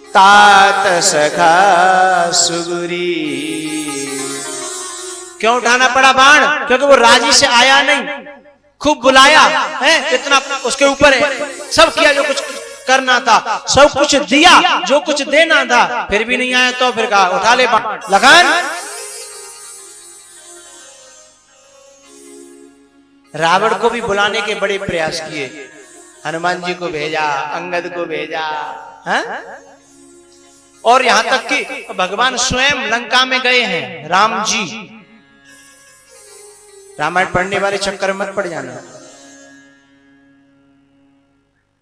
तात सखा सुगुरी। क्यों उठाना पड़ा बाण? क्योंकि वो राजी से आया नहीं, खूब बुलाया है, इतना उसके ऊपर है, सब किया जो कुछ करना था, सब कुछ दिया जो कुछ देना था, फिर भी नहीं आया, तो फिर कहा उठा ले बाण। लखन रावण को भी बुलाने के बड़े प्रयास किए, हनुमान जी को भेजा, अंगद को भेजा, और यहां तक कि भगवान स्वयं लंका में गए हैं। राम जी, रामायण पढ़ने वाले चक्कर मत पड़ जाना,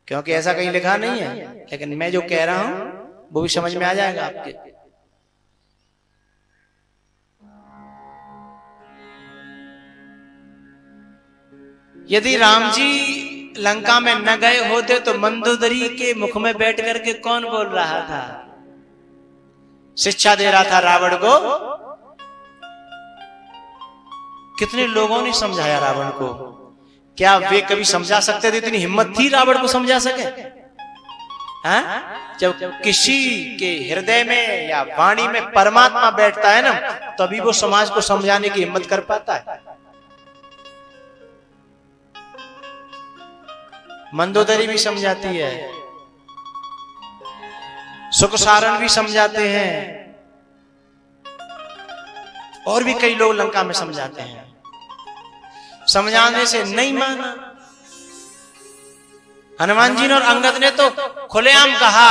क्योंकि ऐसा कहीं लिखा नहीं है, लेकिन मैं जो कह रहा हूं वो भी समझ में आ जाएगा आपके। यदि राम जी लंका में न गए होते तो मंदोदरी के मुख में बैठ करके कौन बोल रहा था, शिक्षा दे रहा था रावण को? कितने लोगों ने समझाया रावण को? क्या वे कभी समझा सकते थे? इतनी हिम्मत थी रावण को समझा सके? जब किसी के हृदय में या वाणी में परमात्मा बैठता है ना, तभी वो समाज को समझाने की हिम्मत कर पाता है। मंदोदरी भी समझाती है, सुखसारण भी समझाते हैं, और भी कई लोग लंका में समझाते हैं। समझाने से नहीं माना। हनुमान जी ने और अंगद ने तो खुलेआम कहा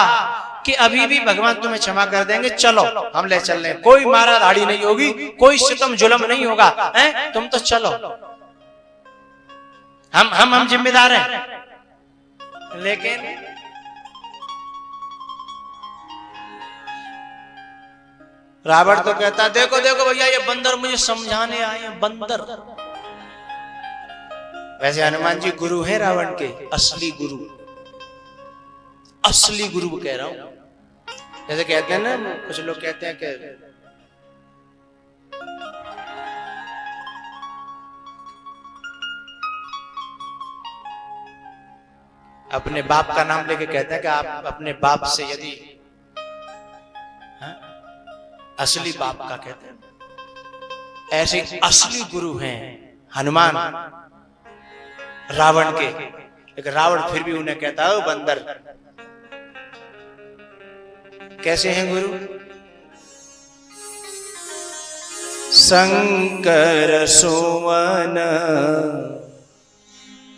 कि अभी भी भगवान तुम्हें क्षमा कर देंगे, चलो हम ले चल रहे हैं, कोई मारा धाड़ी नहीं होगी, कोई सितम जुल्म नहीं होगा, हैं तुम तो चलो, हम जिम्मेदार हैं। लेकिन रावण तो कहता देखो देखो भैया ये बंदर मुझे समझाने आए हैं, बंदर। वैसे हनुमान जी गुरु हैं रावण के, असली गुरु, असली गुरु कह रहा हूं। जैसे कहते हैं ना, कुछ लोग कहते हैं कि अपने बाप का नाम लेके कहते हैं कि आप अपने बाप से यदि असली बाप का कहते हैं, ऐसे असली गुरु हैं हनुमान रावण के। लेकिन रावण फिर भी उन्हें कहता है बंदर। कैसे हैं गुरु? शंकर सुवन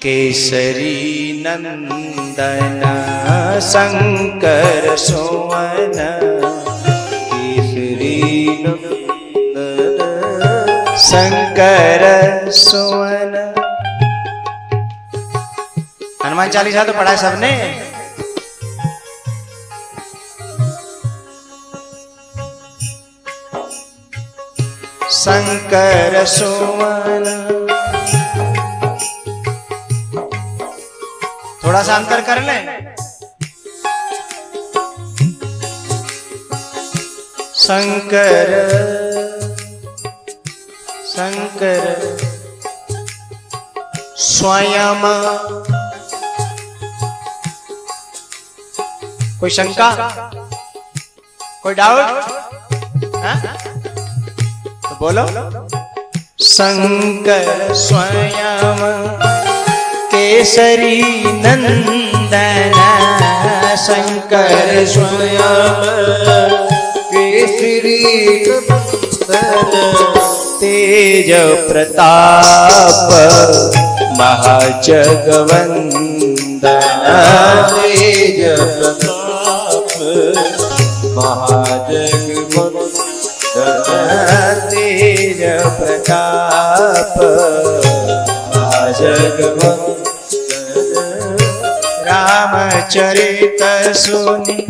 केसरी नंदन, शंकर सुवन शंकर सुवन। हनुमान चालीसा तो पढ़ा है सबने। शंकर सुवन, थोड़ा सा अंतर कर लें। शंकर शंकर स्वयं। कोई शंका, कोई डाउट? तो बोलो। शंकर स्वयं केसरी नंदन, शंकर स्वयं केसरी नंदन, तेज प्रताप महाजगवंदन, तेज प्रताप महाजगवंदन, तेज प्रताप महाजगवंदन। रामचरित सुनि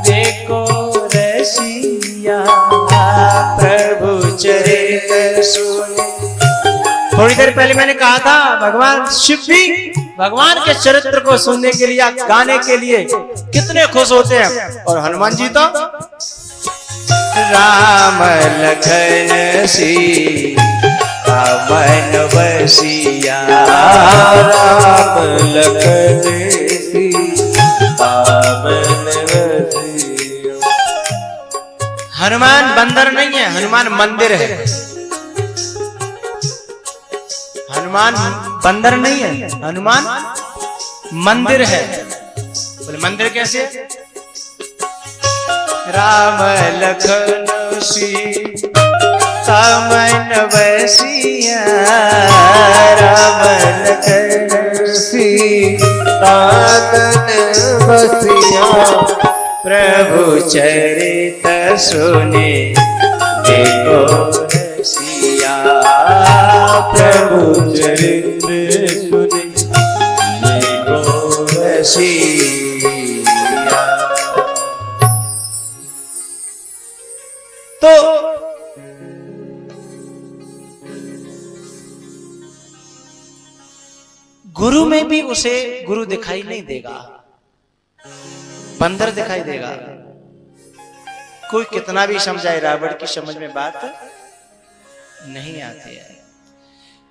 देखो रसिया, प्रभु चरित सुनि। थोड़ी देर पहले मैंने कहा था भगवान शिव भी भगवान के चरित्र को सुनने के लिए, गाने के लिए कितने खुश होते हैं। और हनुमान जी तो राम लखन सीता मन बसिया, राम लखन सीता मन बसिया। हनुमान बंदर नहीं है, हनुमान मंदिर है। हनुमान बंदर नहीं है, हनुमान मंदिर है। बोले मंदिर कैसे? राम लखन सीता मन बसिया, राम लखन सीता मन बसिया, प्रभु चरित सुने देखो रसिया, प्रभु चरित्र सुने देखो रसिया। तो गुरु में भी उसे गुरु दिखाई नहीं देगा, बंदर दिखाई देगा। कोई कितना भी समझाए, रावण की समझ में बात नहीं आती है।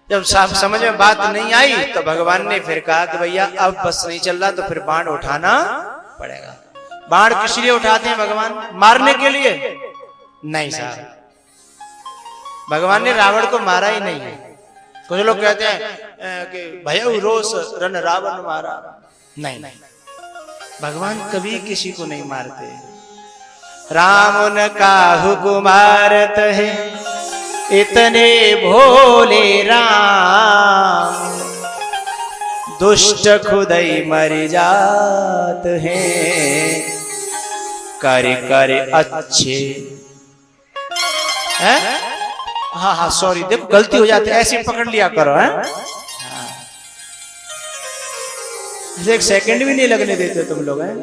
जब समझ में बात नहीं आई तो भगवान ने फिर कहा कि भैया अब बस नहीं चल रहा, तो फिर बाण उठाना पड़ेगा। बाण किस लिए उठाते हैं भगवान? मारने के लिए नहीं साहब, भगवान ने रावण को मारा ही नहीं है। कुछ लोग कहते हैं कि भैया रोष रन रावण मारा, नहीं नहीं, भगवान कभी किसी को नहीं मारते। राम उनका हुकुमारत है, इतने भोले राम, दुष्ट खुद ही मर जात हैं। करे करे अच्छे हैं। हाँ हाँ सॉरी, देखो गलती हो जाती है, ऐसे पकड़ लिया करो हैं। एक सेकंड भी नहीं लगने देते तुम लोग हैं,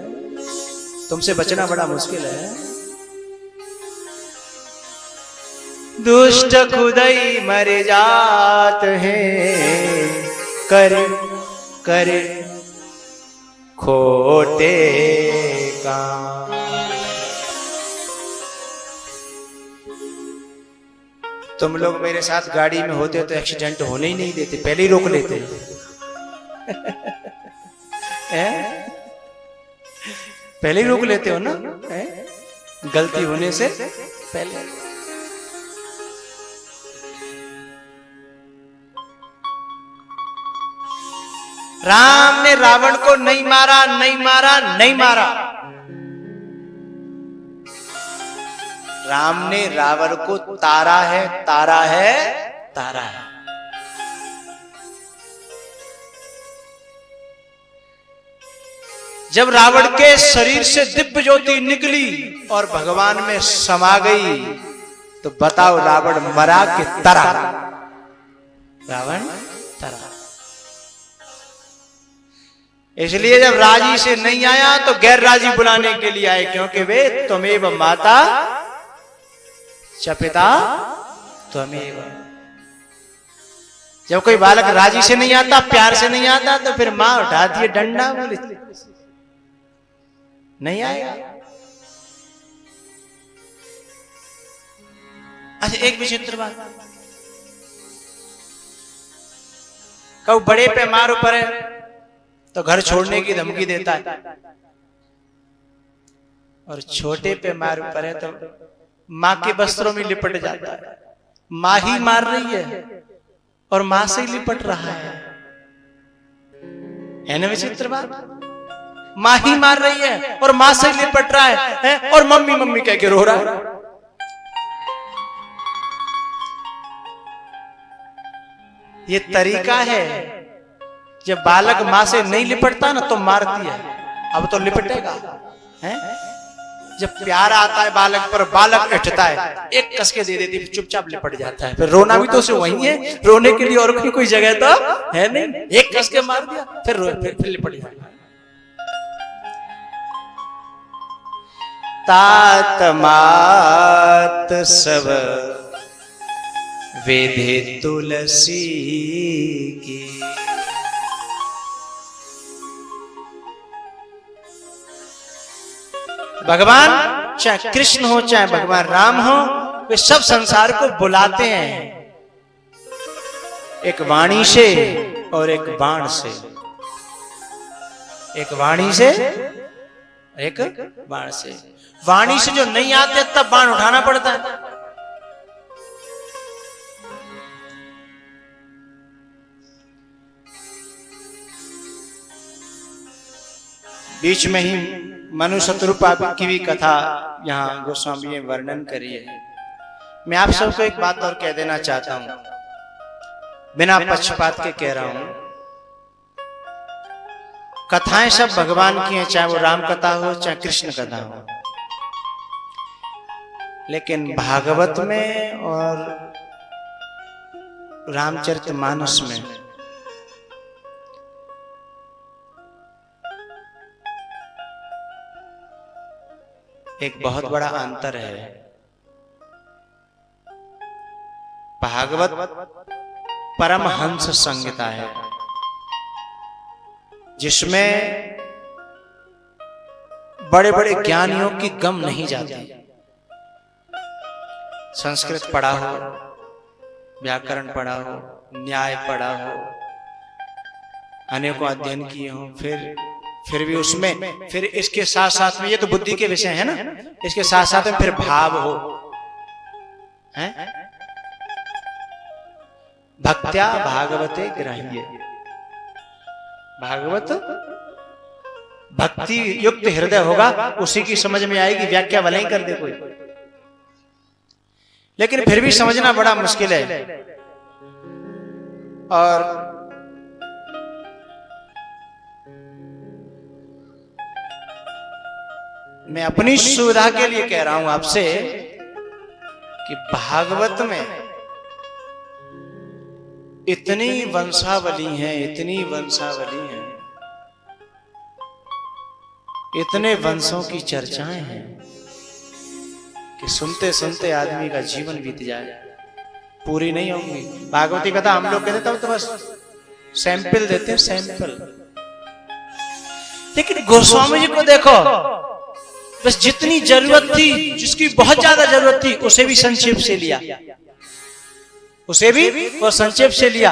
तुमसे बचना बड़ा मुश्किल है। दुष्ट खुदाई मर जात हैं, कर कर खोटे काम। तुम लोग मेरे साथ गाड़ी में होते तो एक्सीडेंट होने ही नहीं देते, पहले ही रोक लेते पहले ही रोक लेते हो ना, गलती होने से पहले। राम ने रावण को नहीं मारा, नहीं मारा, नहीं मारा। राम ने रावण को तारा है, तारा है, तारा है। जब रावण के शरीर से दिव्य ज्योति निकली और भगवान में समा गई, तो बताओ रावण मरा कि तरा? रावण तरा। इसलिए जब राजी से नहीं आया तो गैर राजी बुलाने के लिए आए, क्योंकि वे त्वमेव माता च पिता त्वमेव। जब कोई बालक राजी से नहीं आता, प्यार से नहीं आता, तो फिर मां उठाती है डंडा, बोले नहीं आएगा। अच्छा एक विचित्र बात, कब बड़े पे मार पड़े तो घर छोड़ने की धमकी देता है, और छोटे पे मार पड़े तो मां के वस्त्रों में लिपट जाता है। मां ही मार रही है और मां से ही लिपट रहा है ना विचित्र बात? मां ही मार रही है और मां से ही लिपट रहा है, और मम्मी मम्मी कह के रो रहा है। ये तरीका है, जब बालक मां से नहीं लिपटता ना तो मारती है, अब तो लिपटेगा है। जब प्यार आता है बालक पर, बालक उठता है, एक कस के दे देती, चुपचाप लिपट जाता है। फिर रोना भी तो उसे वही है, रोने के लिए और कोई जगह तो है नहीं। एक कस के मार दिया, फिर लिपट जाता है। तात मात सब वेदे तुलसी की। भगवान चाहे कृष्ण हो चाहे भगवान राम हो, वे सब संसार को बुलाते हैं, एक वाणी से और एक बाण से। एक वाणी से, एक बाण से। वाणी से जो नहीं आते तब बाण उठाना पड़ता है। बीच में ही मनु शत्रुपा की भी कथा यहाँ गोस्वामी ने वर्णन करी है। मैं आप सबको एक बात और कह देना चाहता हूं, बिना पक्षपात के कह रहा हूं। कथाएं सब भगवान की हैं, चाहे वो राम कथा हो चाहे कृष्ण कथा हो, लेकिन भागवत में और रामचरितमानस में एक बहुत बड़ा अंतर है। भागवत परमहंस संहिता है, जिसमें बड़े बड़े ज्ञानियों की गम नहीं जाती। संस्कृत पढ़ा हो, व्याकरण पढ़ा हो, न्याय पढ़ा हो, अनेकों अध्ययन किए हो, फिर भी उसमें फिर इसके साथ साथ में, ये तो बुद्धि के विषय है ना, इसके साथ साथ में फिर भाव हो, हैं? भक्त्या भागवते ग्राह्य। भागवत भक्ति युक्त हृदय होगा, उसी की समझ में आएगी, व्याख्या भले ही कर दे कोई, लेकिन फिर भी समझना बड़ा मुश्किल है। और मैं अपनी सुविधा के लिए कह रहा हूं आपसे कि भागवत में इतनी वंशावली है, इतनी वंशावली है, इतने वंशों की चर्चाएं हैं कि सुनते सुनते आदमी का जीवन बीत जाए, पूरी नहीं होंगी। भागवती कथा हम लोग कहते तब तो बस सैंपल देते हैं, सैंपल। लेकिन गोस्वामी जी को देखो, बस जितनी जरूरत थी, जिसकी बहुत ज्यादा जरूरत थी, उसे भी संक्षेप से लिया, उसे भी और संक्षेप से लिया।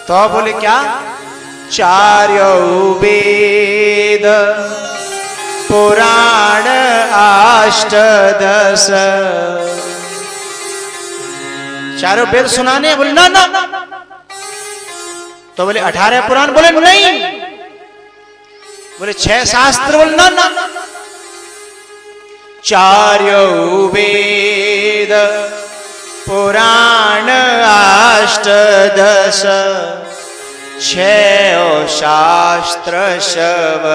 तो बोले क्या? चार्यो वेद पुराण अष्टादश। चारों वेद सुनाने? बोले ना ना। तो बोले 18 पुराण? बोले नहीं। बोले 6 शास्त्र? बोले ना ना। चार्यो वेद पुराण अष्टादश, 6 शास्त्र शव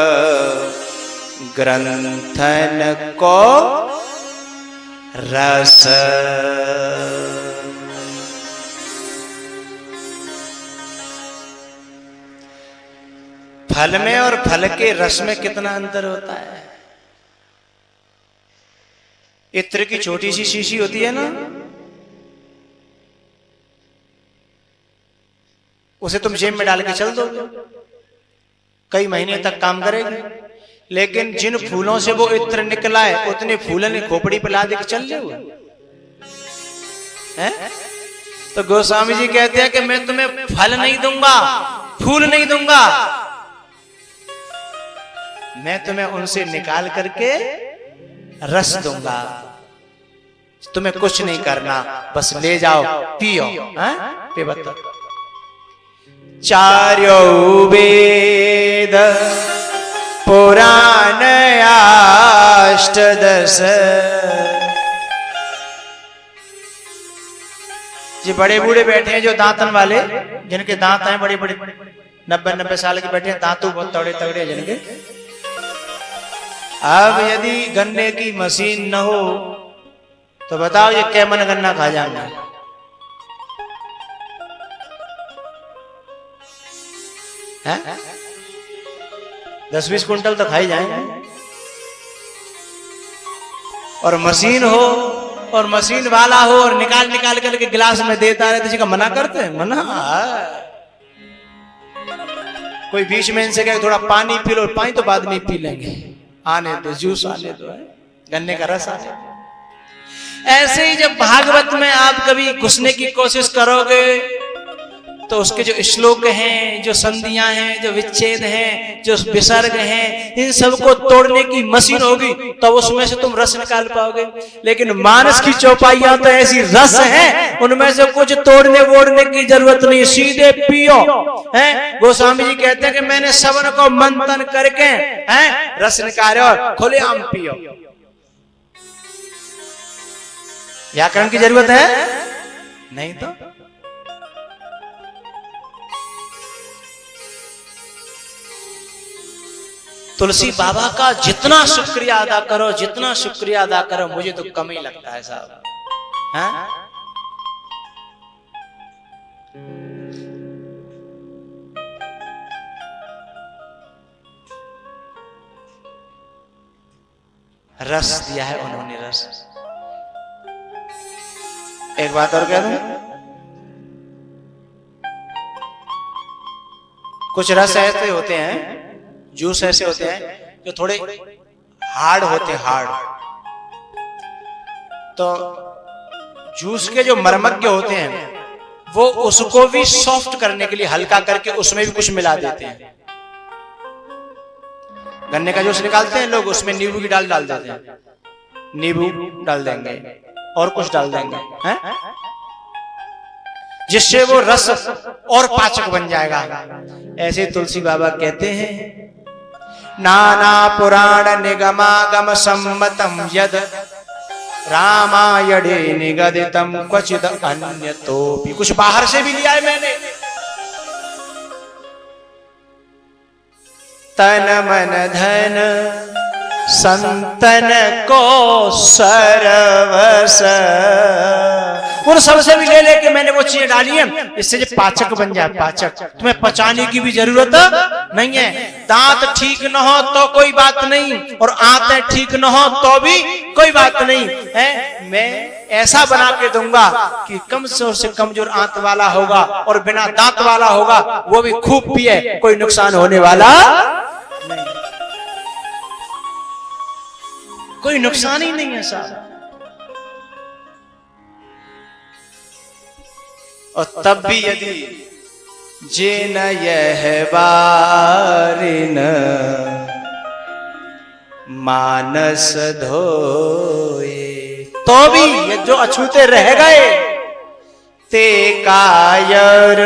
ग्रंथन को रस। फल में और फल के रस में कितना अंतर होता है। इत्र की छोटी सी शीशी होती है ना, उसे तुम जेब में डाल के चल दो, कई महीने तक काम करेगी। लेकिन जिन फूलों से वो इत्र निकला है, उतने फूलों ने खोपड़ी पे ला दे के चल जाओ हैं? तो गोस्वामी जी कहते हैं कि मैं तुम्हें फल नहीं दूंगा, फूल नहीं दूंगा, मैं तुम्हें उनसे निकाल करके रस दूंगा। तुम्हें कुछ नहीं करना, बस ले जाओ, पियो। पिबत। चार्यो वेद पुराण अष्टादश। जी बड़े बूढ़े बैठे हैं जो दांतन वाले, जिनके दांत हैं बड़े बड़े, 90-90 साल के बैठे हैं, दांतों बहुत तगड़े तगड़े जिनके। अब यदि गन्ने की मशीन न हो तो बताओ ये कै मन गन्ना खा जाएंगे? हैं? 10-20 कुंटल तो खाई जाएंगे। और मशीन हो और मशीन वाला हो और निकाल निकाल करके गिलास में देता रहे, तो मना करते हैं? मना। कोई बीच में इनसे कहे थोड़ा पानी पी लो, पानी तो बाद में पी लेंगे, आने दो, जूस आने दो, गन्ने का रस आने दो। ऐसे ही जब भागवत में आप कभी घुसने की कोशिश करोगे तो उसके जो श्लोक हैं, जो संधियां हैं, जो विच्छेद हैं, जो विसर्ग हैं, इन सबको तोड़ने की मशीन होगी तो उसमें से तुम रस निकाल पाओगे। लेकिन मानस की चौपाइयां तो ऐसी रस हैं, उनमें से कुछ तोड़ने वोड़ने की जरूरत नहीं, सीधे पियो। हैं? गोस्वामी जी कहते हैं कि मैंने सवन को मंथन करके रस निकाले और खुलेआम पियो। व्याकरण की जरूरत है नहीं तो। तुलसी बाबा का जितना शुक्रिया अदा करो, जितना शुक्रिया अदा करो, मुझे तो कम ही लगता है साहब। हैं? रस दिया है उन्होंने, रस। एक बात और कह दूं, कुछ रस ऐसे होते हैं, जूस ऐसे होते हैं जो थोड़े हार्ड होते हैं, हार्ड। तो जूस के जो मर्मज्ञ होते हैं वो उसको भी सॉफ्ट करने के लिए हल्का करके उसमें भी कुछ मिला देते हैं। गन्ने का जूस निकालते हैं लोग, उसमें नींबू की डाल देते हैं, नींबू डाल देंगे और कुछ डाल देंगे, हैं? जिससे वो रस और पाचक बन जाएगा। ऐसे तुलसी बाबा कहते हैं, नाना पुराण निगमागम सम्मतम यद रामायणे निगदितम क्वचिद अन्यतोपि। कुछ बाहर से भी लिया है मैंने, तन मन धन संतन को सर्वस। उन सबसे भी ले लेके मैंने वो चीजें डाली है, इससे जो पाचक बन जाए। पाचक तुम्हें पचाने की भी जरूरत नहीं है। दांत ठीक न हो तो कोई बात नहीं, और आंतें ठीक न हो तो भी कोई बात नहीं है। मैं ऐसा बना के दूंगा कि कमजोर से कमजोर आंत वाला होगा और बिना दांत वाला होगा, वो भी खूब पिए, कोई नुकसान होने वाला नहीं, कोई नुकसान ही नहीं है साहब। और तब भी यदि जिन यह बारिन मानस धोए, तो भी ये जो अछूते रह गए, ते कायर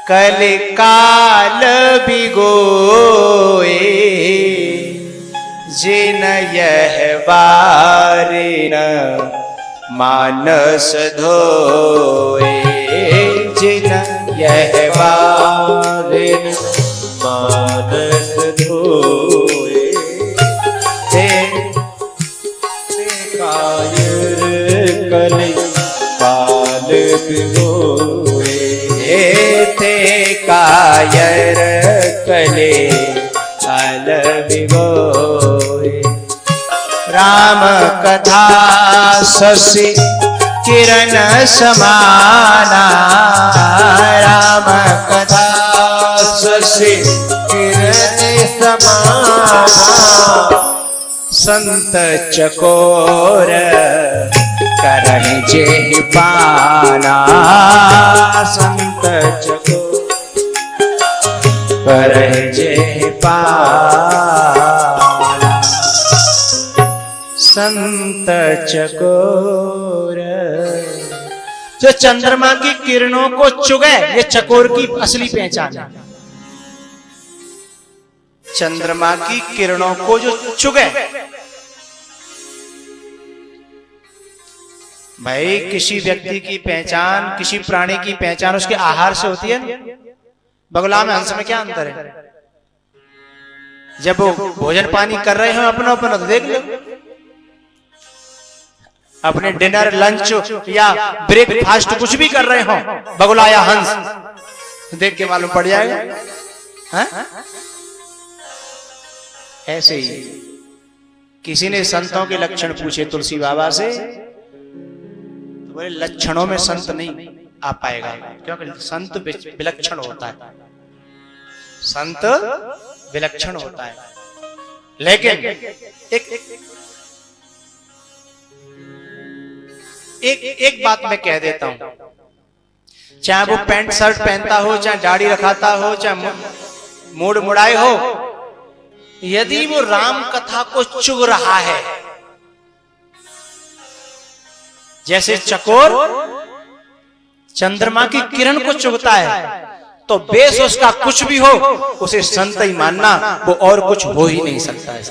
कल काल बिगोए, जिन यह बारिन मानस धोए, जिन यह बारिन मानस धोए, ते कायर कल काल बिगोए, ते कायर कले काल बिगोए। राम कथा शशि किरण समाना, राम कथा शशि किरण समाना, संत चकोर करहि जेहि पाना, संत चकोर करहि जेहि पाना, संत चकोर। जो चंद्रमा की किरणों को चुगे, ये चकोर की असली पहचान है। चंद्रमा की किरणों को जो चुगे, भाई किसी व्यक्ति की पहचान, किसी प्राणी की पहचान उसके आहार से होती है ना। बगुला में हंस में क्या अंतर है? जब वो भोजन पानी कर रहे हो अपना अपना, तो देख लो, अपने डिनर लंच या ब्रेकफास्ट कुछ भी कर रहे हो, बगुला या हंस, देख के मालूम पड़ जाएगा। हा? ऐसे ही किसी ने संतों के लक्षण पूछे तुलसी बाबा से, तो बोले लक्षणों में संत नहीं आ पाएगा, क्योंकि संत विलक्षण होता है, संत विलक्षण होता है। लेकिन एक बात मैं कह देता हूं, चाहे वो पैंट शर्ट पहनता हो, चाहे दाढ़ी रखाता हो, चाहे मूड मुड़ाए हो, यदि वो राम कथा को चुग रहा है, जैसे चकोर चंद्रमा की किरण को चुगता है, तो बेस उसका कुछ भी हो, उसे संत ही मानना, वो और कुछ हो ही नहीं सकता है।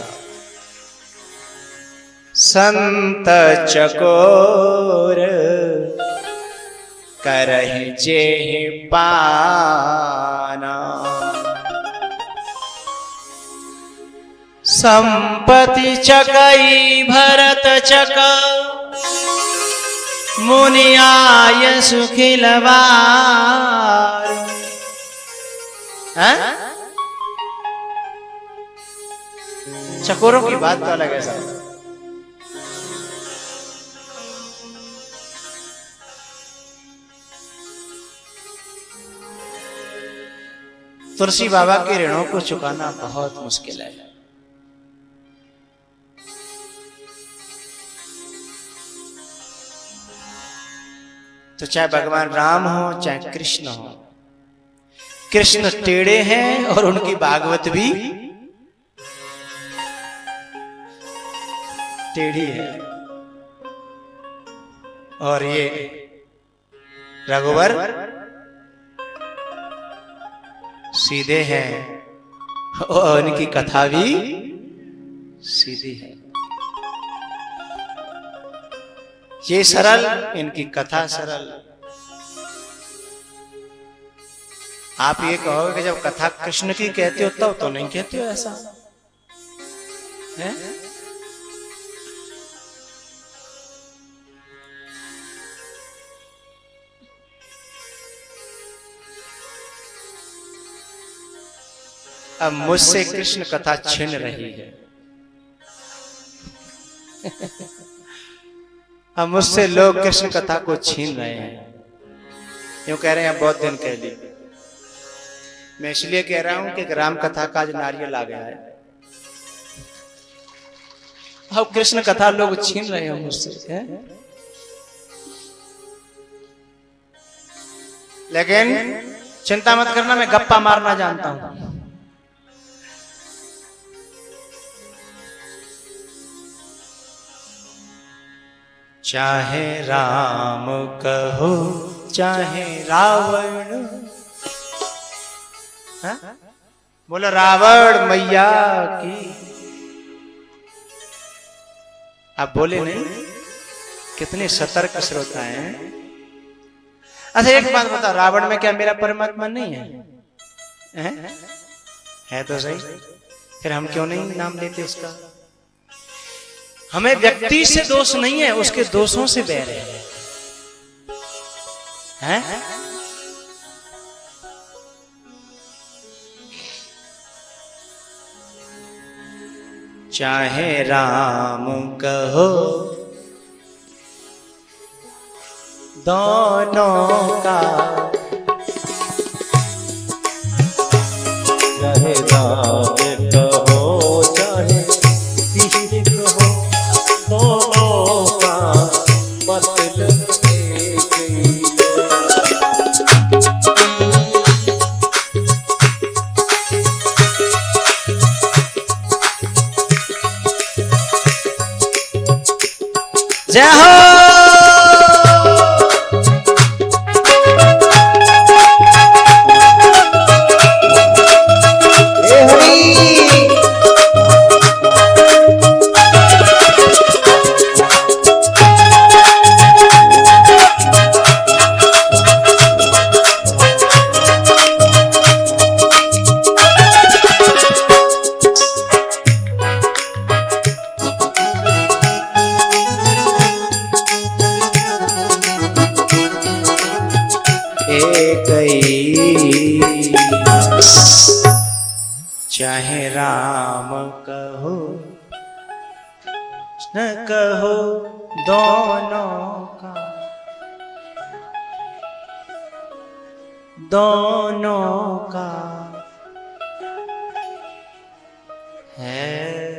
संत चकोर करहि जेहि पाना, संपत्ति चकई भरत चक, मुनियाय सुखिलवार। चकोरों की बात तो अलग है साहब। तुलसी बाबा के ऋणों को चुकाना बहुत मुश्किल है। तो चाहे भगवान राम हो, चाहे कृष्ण हो, कृष्ण टेढ़े हैं और उनकी भागवत भी टेढ़ी है, और ये रघुवर सीधे हैं और उनकी कथा भी सीधी है। ये सरल, इनकी कथा सरल। आप ये कहोगे कि जब कथा कृष्ण की कहते हो तब तो नहीं कहते हो ऐसा है? अब मुझसे कृष्ण कथा छिन रही है। अब मुझसे लोग कृष्ण कथा को छीन रहे हैं, यूं कह रहे हैं बहुत दिन कह ली। मैं इसलिए कह रहा हूं कि राम कथा का आज नारियल आ गया है। अब कृष्ण कथा लोग छीन रहे हैं मुझसे, लेकिन चिंता मत करना, मैं गप्पा मारना जानता हूं। चाहे राम कहो चाहे रावण, बोलो रावण मैया की। आप बोले नहीं, कितने सतर्क श्रोता हैं। अच्छा एक बात बता, रावण में क्या मेरा परमात्मा नहीं है? है तो सही, फिर हम क्यों नहीं नाम लेते उसका? हमें व्यक्ति से दोष नहीं है, उसके दोषों से बैर है? चाहे राम कहो दोनों का, चाहे राम कहो चाहे कृष्ण कहो, दोनों का मतलब एक ही है। जय हो। चाहे राम कहो न कहो दोनों का, दोनों का है